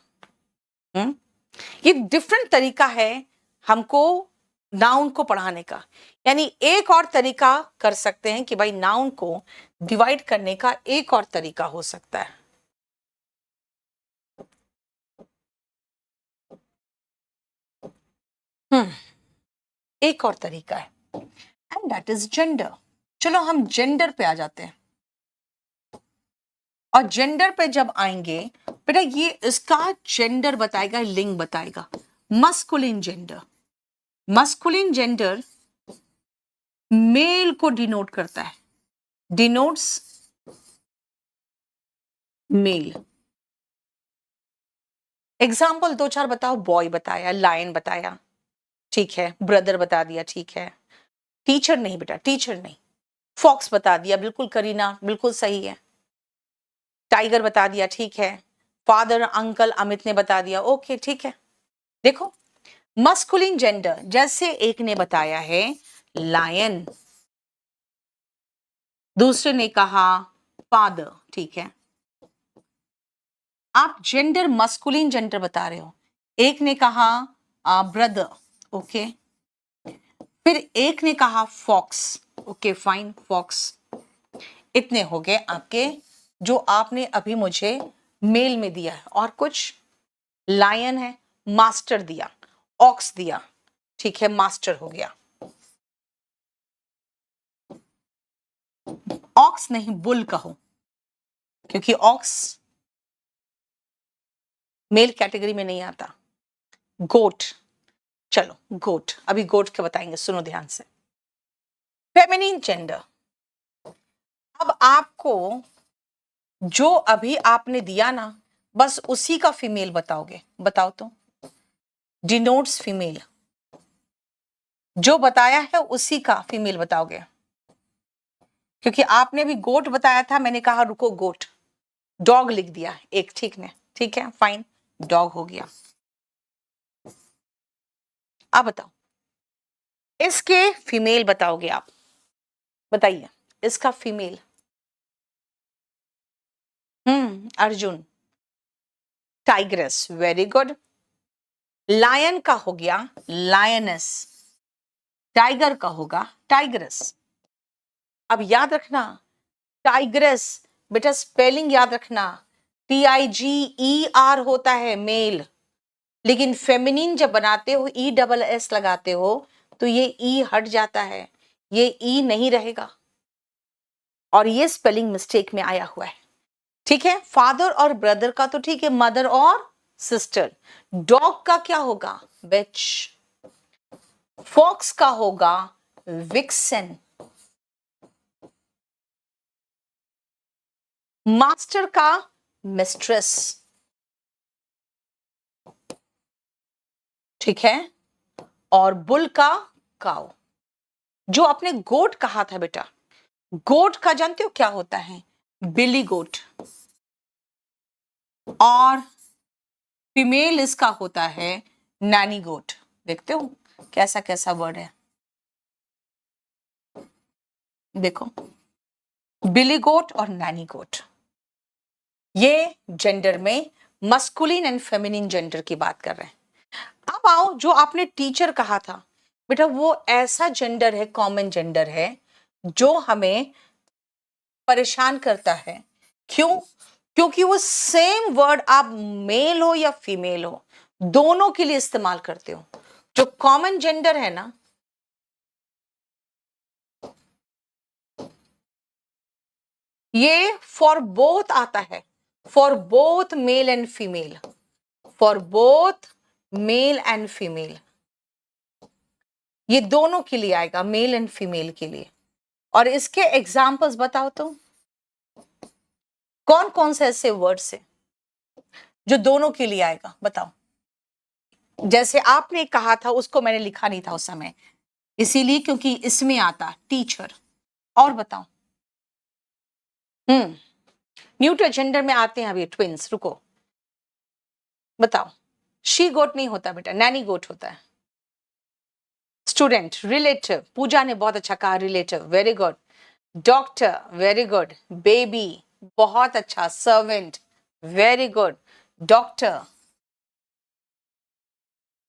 ये डिफरेंट तरीका है हमको नाउन को पढ़ाने का। यानी एक और तरीका कर सकते हैं कि भाई नाउन को डिवाइड करने का एक और तरीका हो सकता है। एक और तरीका है, एंड दैट इज जेंडर। चलो हम जेंडर पे आ जाते हैं। और जेंडर पे जब आएंगे बेटा, ये इसका जेंडर बताएगा, लिंग बताएगा। Masculine gender, masculine gender male को डिनोट करता है, डिनोट्स मेल। एग्जाम्पल 2-4 बताओ। बॉय बताया, लायन बताया, ठीक है। ब्रदर बता दिया, ठीक है। टीचर नहीं बेटा, टीचर नहीं। फॉक्स बता दिया, बिल्कुल करीना, बिल्कुल सही है। टाइगर बता दिया, ठीक है। फादर, अंकल, अमित ने बता दिया, ओके ठीक है। देखो मस्कुलिन जेंडर, जैसे एक ने बताया है लायन, दूसरे ने कहा फादर, ठीक है। आप जेंडर मस्कुलिन जेंडर बता रहे हो, एक ने कहा ब्रदर, ओके। फिर एक ने कहा फॉक्स, ओके फाइन, फॉक्स। इतने हो गए आपके जो आपने अभी मुझे मेल में दिया है। और कुछ? लायन है, मास्टर दिया, ऑक्स दिया, ठीक है, मास्टर हो गया। ऑक्स नहीं, बुल कहो, क्योंकि ऑक्स मेल कैटेगरी में नहीं आता। गोट, चलो गोट, अभी गोट के बताएंगे, सुनो ध्यान से। फेमिनिन जेंडर, अब आपको जो अभी आपने दिया ना, बस उसी का फीमेल बताओगे। बताओ तो, डिनोट्स फीमेल, जो बताया है उसी का फीमेल बताओगे। क्योंकि आपने भी गोट बताया था, मैंने कहा रुको गोट, डॉग लिख दिया एक, ठीक है, ठीक है फाइन, डॉग हो गया। अब बताओ इसके फीमेल बताओगे आप, बताइए इसका female. Arjun, tigress, very good. Lion का हो गया लायनेस, टाइगर का होगा टाइग्रेस। अब याद रखना, टाइग्रेस बेटा स्पेलिंग याद रखना, TIGER होता है मेल, लेकिन फेमिनिन जब बनाते हो ESS लगाते हो तो ये ई हट जाता है, ये ई नहीं रहेगा, और ये स्पेलिंग मिस्टेक में आया हुआ है, ठीक है। फादर और ब्रदर का तो ठीक है, मदर और सिस्टर। डॉग का क्या होगा? बिच। फॉक्स का होगा विक्सन। मास्टर का मिस्ट्रेस, ठीक है। और बुल का काउ। जो आपने गोट कहा था बेटा, गोट का जानते हो क्या होता है? बिली गोट। और फीमेल इसका होता है नैनी गोट। देखते हो कैसा कैसा वर्ड है, देखो, बिली गोट और नैनी गोट। ये जेंडर में मस्कुलिन एंड फेमिनिन जेंडर की बात कर रहे हैं। अब आओ, जो आपने टीचर कहा था बेटा, वो ऐसा जेंडर है, कॉमन जेंडर है, जो हमें परेशान करता है क्यों? क्योंकि वो सेम वर्ड आप मेल हो या फीमेल हो दोनों के लिए इस्तेमाल करते हो। जो कॉमन जेंडर है ना, ये फॉर बोथ आता है, for both male and female, for both male and female, ये दोनों के लिए आएगा, मेल एंड फीमेल के लिए। और इसके एग्जाम्पल्स बताओ तो, कौन कौन से ऐसे वर्ड्स है जो दोनों के लिए आएगा, बताओ। जैसे आपने कहा था, उसको मैंने लिखा नहीं था उस समय, इसीलिए क्योंकि इसमें आता टीचर। और बताओ। न्यूट्रल जेंडर में आते हैं अभी ट्विंस, रुको बताओ। शी गोट नहीं होता बेटा, नैनी गोट होता है। स्टूडेंट, रिलेटिव, पूजा ने बहुत अच्छा कहा, relative, very good. Doctor, very good. Baby, बहुत अच्छा। Servant, very good. Doctor,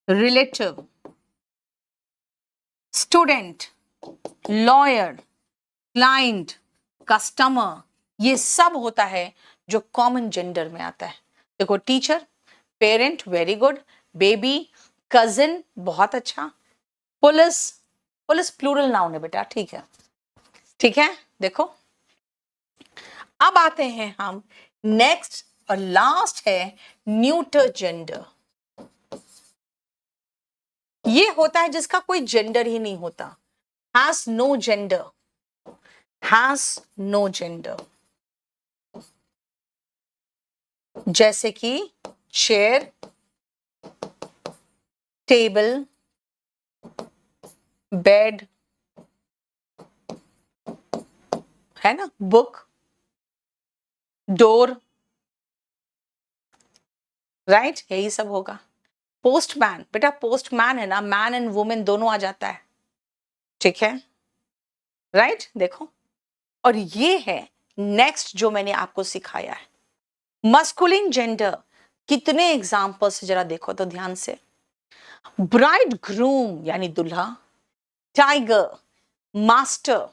relative, student, lawyer, client, customer, ये सब होता है जो कॉमन जेंडर में आता है। देखो, teacher, parent, very good. Baby, cousin, बहुत अच्छा। पुलिस, पुलिस प्लूरल नाउन है बेटा, ठीक है, ठीक है। देखो, अब आते हैं हम नेक्स्ट और लास्ट है न्यूटर जेंडर। ये होता है जिसका कोई जेंडर ही नहीं होता, has no gender, has no gender. जैसे कि चेयर, टेबल, बेड, है ना, बुक, डोर, राइट, यही सब होगा। पोस्टमैन, बेटा पोस्टमैन है ना, मैन एंड वुमेन दोनों आ जाता है, ठीक है, राइट। देखो, और ये है नेक्स्ट जो मैंने आपको सिखाया है मस्कुलिन जेंडर। कितने एग्जाम्पल्स जरा देखो तो ध्यान से। ब्राइड ग्रूम यानी दुल्हा, tiger, master,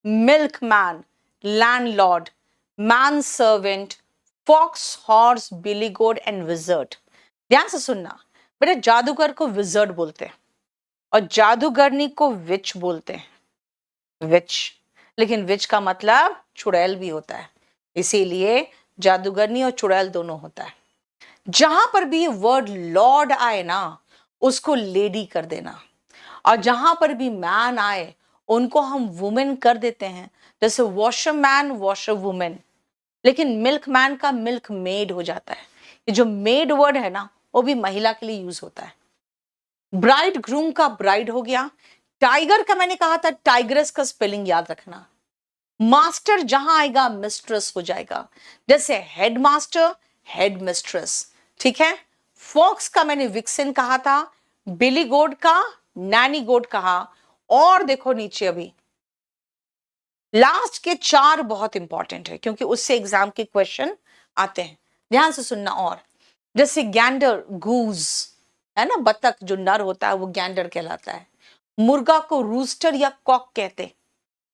milkman, landlord, man servant, fox, horse, billy goat and wizard. ध्यान से सुनना बेटा, जादूगर को विजर्ड बोलते हैं और जादूगरनी को विच बोलते हैं, विच। लेकिन विच का मतलब चुड़ैल भी होता है, इसीलिए जादूगरनी और चुड़ैल दोनों होता है। जहां पर भी वर्ड लॉर्ड आए ना, उसको लेडी कर देना, और जहां पर भी मैन आए उनको हम वुमेन कर देते हैं। जैसे वॉशर मैन, वॉशर वुमेन, लेकिन मिल्क मैन का मिल्क मेड हो जाता है। ये जो मेड वर्ड है ना, वो भी महिला के लिए यूज होता है। ब्राइड ग्रूम का ब्राइड हो गया। टाइगर का मैंने कहा था, टाइग्रेस का स्पेलिंग याद रखना। मास्टर जहां आएगा मिस्ट्रेस हो जाएगा, जैसे हेड मास्टर, हेड मिस्ट्रेस, ठीक है। फॉक्स का मैंने विक्सिन कहा था, बिली गोड का नैनी गोड कहा। और देखो नीचे, अभी लास्ट के 4 बहुत इंपॉर्टेंट है क्योंकि उससे एग्जाम के क्वेश्चन आते हैं, ध्यान से सुनना। और जैसे गैंडर, गूज, है ना, बतख जो नर होता है वो गैंडर कहलाता है। मुर्गा को रूस्टर या कॉक कहते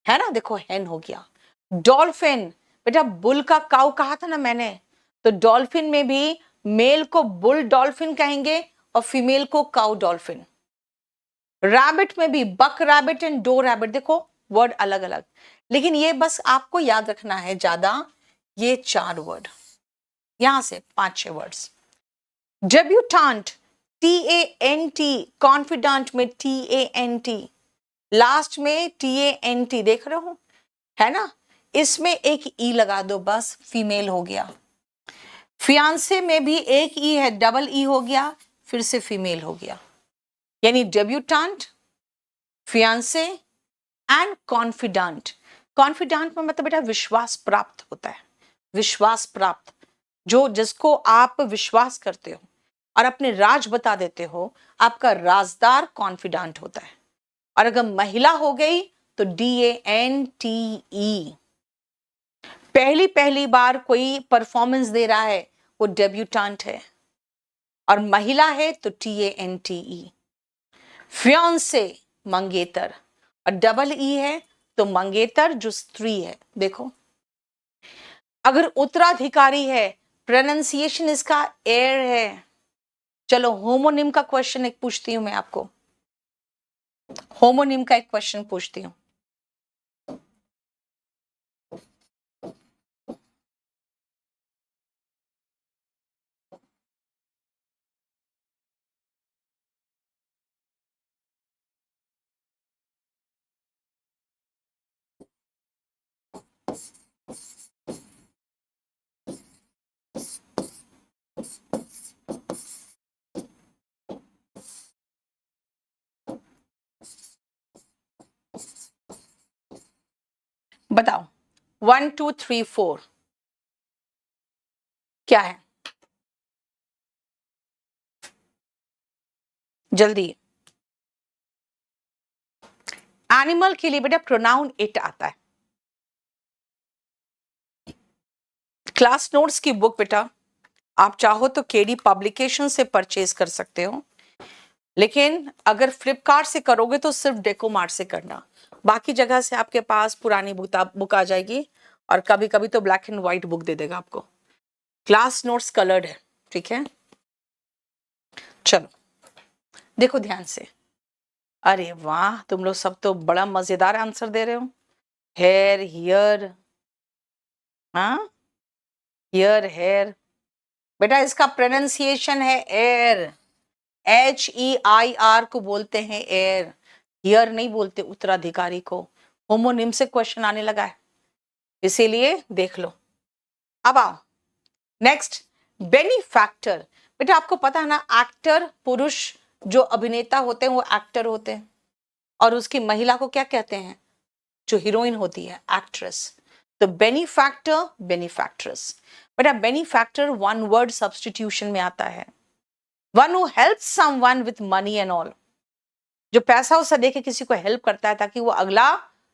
है ना, देखो हेन हो गया। डॉल्फिन, बेटा बुल का काउ कहा था ना मैंने, तो डॉल्फिन में भी मेल को बुल डॉल्फिन कहेंगे और फीमेल को काउ डॉल्फिन। रैबिट में भी बक रैबिट एंड डो रैबिट, देखो वर्ड अलग अलग, लेकिन ये बस आपको याद रखना है ज्यादा, ये 4 वर्ड, यहां से 5-6 वर्ड्स। डेब्यूटांट, TANT, कॉन्फिडेंट में TANT, लास्ट में TANT, देख रहे हो, है ना। इसमें एक ई लगा दो बस, फीमेल हो गया। फियांसे में भी एक ई है, डबल ई हो गया, फिर से फीमेल हो गया। यानी debutante, fiancee and confident. Confident में मतलब बेटा विश्वास प्राप्त होता है, विश्वास प्राप्त, जो जिसको आप विश्वास करते हो और अपने राज बता देते हो, आपका राजदार कॉन्फिडेंट होता है। और अगर महिला हो गई तो DANTE, पहली पहली बार कोई परफॉर्मेंस दे रहा है वो डेब्यूटांट है, और महिला है तो TANTE। फियांसे, मंगेतर, और डबल ई है तो मंगेतर जो स्त्री है। देखो, अगर उत्तराधिकारी है, प्रोनाउंसिएशन इसका एयर है। चलो होमोनिम का क्वेश्चन एक पूछती हूं मैं आपको, होमोनिम का एक क्वेश्चन पूछती हूं। बताओ 1 2 3 4 क्या है? जल्दी। एनिमल के लिए बेटा प्रोनाउन इट आता है। क्लास नोट्स की बुक बेटा आप चाहो तो केडी पब्लिकेशन से परचेज कर सकते हो, लेकिन अगर फ्लिपकार्ट से करोगे तो सिर्फ डेकोमार्ट से करना। बाकी जगह से आपके पास पुरानी बुक आ जाएगी, और कभी कभी तो ब्लैक एंड व्हाइट बुक दे देगा आपको। क्लास नोट्स कलर्ड है, ठीक है। चलो देखो ध्यान से। अरे वाह, तुम लोग सब तो बड़ा मजेदार आंसर दे रहे हो। हेयर, हियर, हाँ, हियर, हेयर। बेटा इसका प्रोनाउंसिएशन है एयर, HEIR को बोलते हैं एयर, हियर नहीं बोलते उत्तराधिकारी को। होमोनिम से क्वेश्चन आने लगा है, इसीलिए देख लो। अब आओ नेक्स्ट, बेनिफैक्टर। बेटा आपको पता है ना, एक्टर पुरुष जो अभिनेता होते हैं वो एक्टर होते हैं, और उसकी महिला को क्या कहते हैं, जो हीरोइन होती है, एक्ट्रेस। तो बेनिफैक्टर, बेनिफैक्ट्रेस। बेटा बेनिफैक्टर वन वर्ड सब्स्टिट्यूशन में आता है। One who helps someone with money and all, जो पैसा उसे देके किसी को हेल्प करता है ताकि वो अगला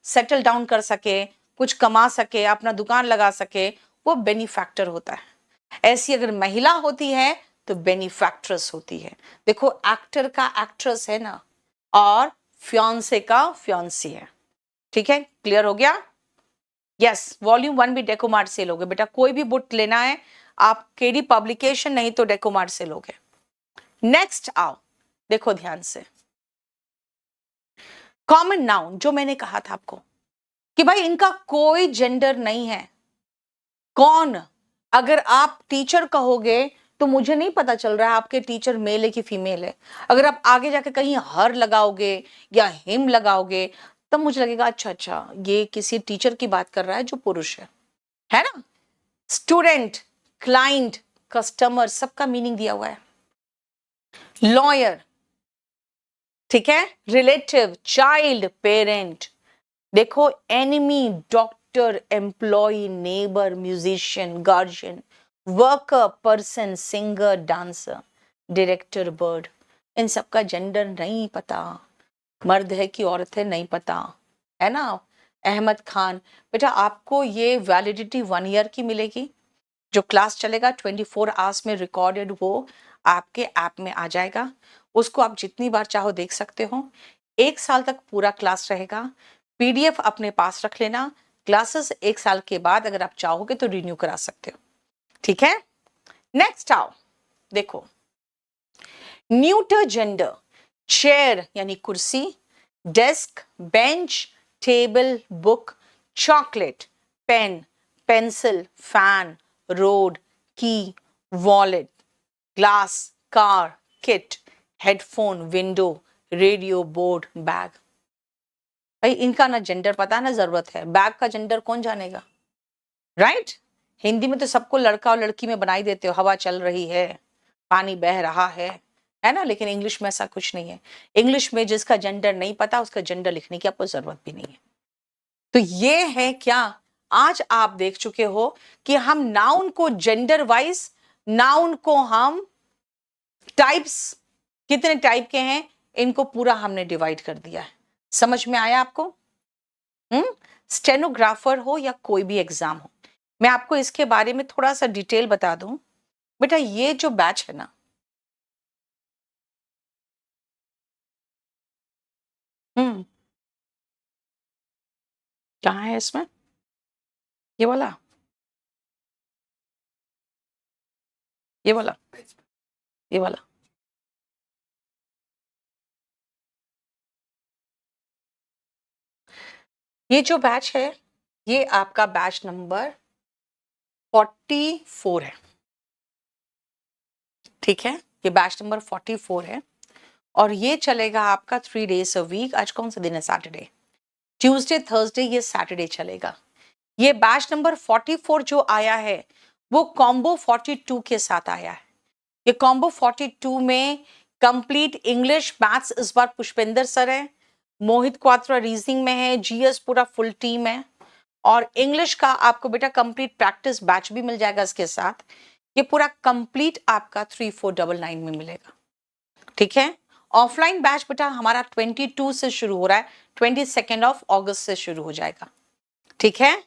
सेटल डाउन कर सके, कुछ कमा सके, अपना दुकान लगा सके, वो बेनिफैक्टर होता है। ऐसी अगर महिला होती है तो बेनिफैक्ट्रेस होती है। देखो एक्टर का एक्ट्रेस है ना, और फियांसे का फियांसी है, ठीक है। क्लियर हो गया? यस, वॉल्यूम 1 भी डेकोमार्ट से लोगे बेटा, कोई भी बुक लेना है आप केडी पब्लिकेशन नहीं तो डेकोमार्ट से लोगे। नेक्स्ट आओ, देखो ध्यान से। कॉमन नाउन, जो मैंने कहा था आपको कि भाई इनका कोई जेंडर नहीं है। कौन? अगर आप टीचर कहोगे तो मुझे नहीं पता चल रहा है आपके टीचर मेल है कि फीमेल है। अगर आप आगे जाके कहीं हर लगाओगे या हिम लगाओगे तब मुझे लगेगा अच्छा अच्छा ये किसी टीचर की बात कर रहा है जो पुरुष है ना। स्टूडेंट, क्लाइंट, कस्टमर, सबका मीनिंग दिया हुआ है। लॉयर, ठीक है, रिलेटिव, चाइल्ड, पेरेंट। देखो enemy, doctor, employee, neighbour, musician, guardian, worker, person, singer, dancer, director, bird. इन सबका जेंडर नहीं पता, मर्द है कि औरत है नहीं पता, है ना। अहमद खान, बेटा आपको ये वैलिडिटी 1 ईयर की मिलेगी। जो क्लास चलेगा 24 आवर्स में रिकॉर्डेड, वो आपके ऐप में आ जाएगा। उसको आप जितनी बार चाहो देख सकते हो। 1 साल तक पूरा क्लास रहेगा। PDF अपने पास रख लेना। क्लासेस 1 साल के बाद अगर आप चाहोगे तो रिन्यू करा सकते हो, ठीक है। नेक्स्ट आओ, देखो न्यूटर जेंडर। चेयर यानी कुर्सी, desk, bench, table, book, chocolate, pen, pencil, fan, road, key, wallet, glass, car, kit, headphone, window, radio, board, bag. भाई इनका ना जेंडर पता ना जरूरत है, बैग का जेंडर कौन जानेगा, राइट। हिंदी में तो सबको लड़का और लड़की में बनाई देते हो, हवा चल रही है, पानी बह रहा है ना। लेकिन इंग्लिश में ऐसा कुछ नहीं है। इंग्लिश में जिसका जेंडर नहीं पता उसका जेंडर लिखने की आपको जरूरत भी नहीं है। तो ये है क्या, आज आप देख चुके हो कि हम नाउन को जेंडर वाइज, नाउन को हम टाइप्स, कितने टाइप के हैं इनको पूरा हमने डिवाइड कर दिया है। समझ में आया आपको? स्टेनोग्राफर हो या कोई भी एग्जाम हो, मैं आपको इसके बारे में थोड़ा सा डिटेल बता दूं। बेटा ये जो बैच है ना, कहाँ है इसमें, ये वाला ये वाला, ये वाला। ये जो बैच है ये आपका बैच नंबर 44 है, ठीक है, ये बैच नंबर 44 है और ये चलेगा आपका 3 days अ वीक। आज कौन सा दिन है? सैटरडे, ट्यूसडे, थर्सडे, ये सैटरडे चलेगा। ये बैच नंबर 44 जो आया है वो कॉम्बो 42 के साथ आया है। ये कॉम्बो 42 में कंप्लीट इंग्लिश मैथ्स इस बार पुष्पेंद्र सर है, मोहित क्वात्रा रीजनिंग में है, जीएस पूरा फुल टीम है और इंग्लिश का आपको बेटा कंप्लीट प्रैक्टिस बैच भी मिल जाएगा इसके साथ। ये पूरा कंप्लीट आपका 3499 में मिलेगा, ठीक है। ऑफलाइन बैच बेटा हमारा 22 से शुरू हो रहा है, 22 अगस्त से शुरू हो जाएगा, ठीक है।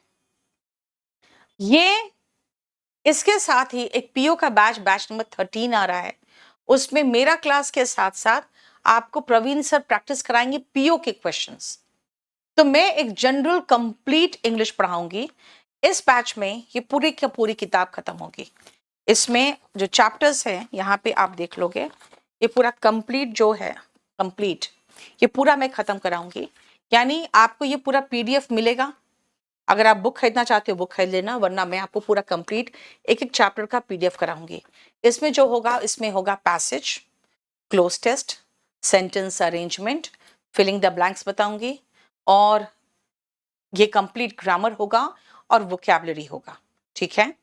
ये इसके साथ ही एक पीओ का बैच, बैच नंबर 13 आ रहा है। उसमें मेरा क्लास के साथ साथ आपको प्रवीण सर प्रैक्टिस कराएंगे पीओ के क्वेश्चंस। तो मैं एक जनरल कंप्लीट इंग्लिश पढ़ाऊंगी इस बैच में। ये पूरी की पूरी किताब खत्म होगी। इसमें जो चैप्टर्स हैं यहाँ पे आप देख लोगे, ये पूरा कंप्लीट जो है, कंप्लीट ये पूरा मैं खत्म कराऊंगी। यानी आपको ये पूरा पीडीएफ मिलेगा। अगर आप बुक खरीदना चाहते हो बुक खरीद लेना, वरना मैं आपको पूरा कंप्लीट एक एक चैप्टर का पीडीएफ कराऊंगी। इसमें जो होगा, इसमें होगा passage, cloze test, sentence arrangement, filling the blanks बताऊंगी और ये कंप्लीट ग्रामर होगा और वोकैबुलरी होगा, ठीक है।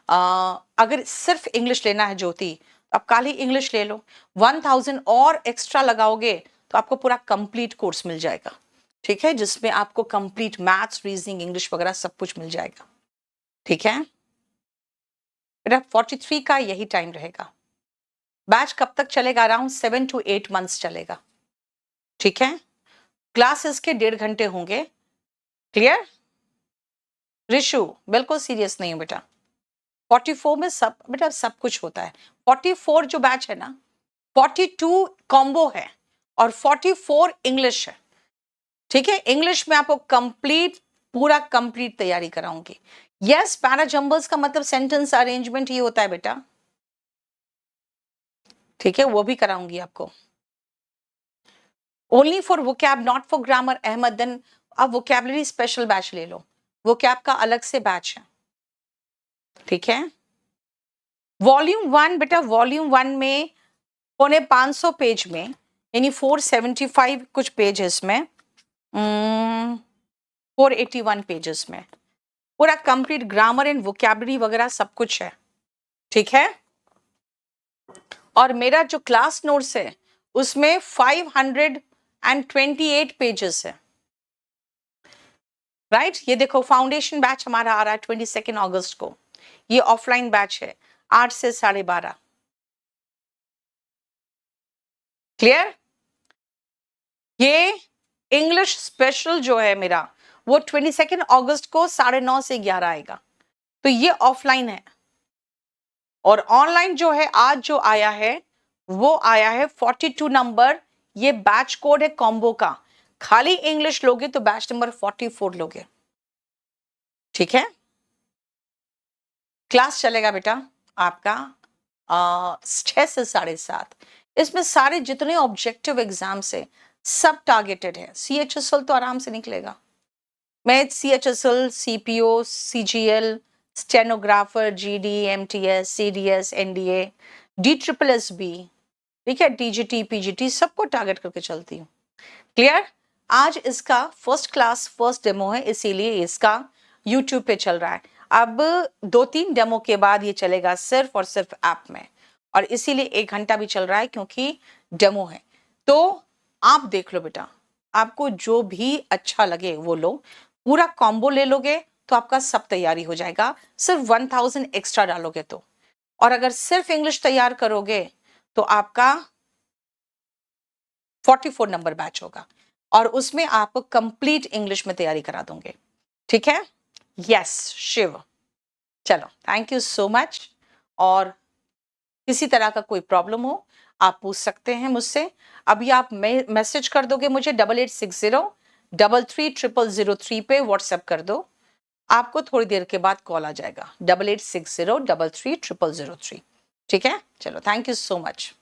अगर सिर्फ इंग्लिश लेना है ज्योति तो आप काली इंग्लिश ले लो, 1000 और एक्स्ट्रा लगाओगे तो आपको पूरा कंप्लीट कोर्स मिल जाएगा, ठीक है, जिसमें आपको कंप्लीट मैथ्स, रीजनिंग, इंग्लिश वगैरह सब कुछ मिल जाएगा, ठीक है। बेटा 43 का यही टाइम रहेगा। बैच कब तक चलेगा? अराउंड 7 to 8 months चलेगा, ठीक है। क्लासेस के 1.5 घंटे होंगे, क्लियर। ऋषु बिल्कुल सीरियस नहीं हो बेटा, 44 में सब बेटा सब कुछ होता है। 44 जो बैच है ना, 42 कॉम्बो है और 44 इंग्लिश है, ठीक है। इंग्लिश में आपको कंप्लीट पूरा कंप्लीट तैयारी कराऊंगी। यस, पैरा जंबल्स का मतलब सेंटेंस अरेंजमेंट ही होता है बेटा, ठीक है, वो भी कराऊंगी आपको। Only for vocab, not for grammar. Ahmad, then आप वोकैबुलरी स्पेशल बैच ले लो, वोकैब का अलग से बैच है, ठीक है। वॉल्यूम 1 बेटा, वॉल्यूम 1 में 550 पेज में, यानी 475 कुछ पेज है इसमें, 481 पेजेस में पूरा कंप्लीट ग्रामर एंड वोकैबुलरी वगैरह सब कुछ है, ठीक है। और मेरा जो क्लास नोट्स है उसमें 528 पेजेस है, राइट। ये देखो फाउंडेशन बैच हमारा आ रहा है 22 अगस्त को। ये ऑफलाइन बैच है 8 से 12:30, क्लियर। ये इंग्लिश स्पेशल जो है मेरा वो 22 अगस्त को 9:30 से 11 आएगा, तो ये ऑफलाइन है। और ऑनलाइन जो है आज जो आया है वो आया है 42 नंबर। ये बैच कोड है कॉम्बो का, खाली इंग्लिश लोगे तो बैच नंबर 44 लोगे, ठीक है। क्लास चलेगा बेटा आपका 6 से 7:30। इसमें सारे जितने ऑब्जेक्टिव एग्जाम्स है सब टारगेटेड है। सीएचएसएल तो आराम से निकलेगा। मैं CHSL, CPO, CGL, stenographer, GD, MTS, CDS, NDA, DSSB, ठीक है, टीजीटी, पीजीटी सबको टारगेट करके चलती हूँ, क्लियर। आज इसका फर्स्ट क्लास फर्स्ट डेमो है, इसीलिए इसका यूट्यूब पे चल रहा है। अब 2-3 डेमो के बाद ये चलेगा सिर्फ और सिर्फ ऐप में, और इसीलिए 1 घंटा भी चल रहा है क्योंकि डेमो है। तो आप देख लो बेटा, आपको जो भी अच्छा लगे वो लो, पूरा कॉम्बो ले लोगे तो आपका सब तैयारी हो जाएगा, सिर्फ 1000 एक्स्ट्रा डालोगे तो। और अगर सिर्फ इंग्लिश तैयार करोगे तो आपका 44 नंबर बैच होगा और उसमें आपको कंप्लीट इंग्लिश में तैयारी करा दूंगे, ठीक है। यस शिव, चलो थैंक यू सो मच। और किसी तरह का कोई प्रॉब्लम हो आप पूछ सकते हैं मुझसे। अभी आप मैसेज कर दोगे मुझे 8860330003 पे व्हाट्सएप कर दो, आपको थोड़ी देर के बाद कॉल आ जाएगा 8860330003, ठीक है, चलो, थैंक यू सो मच।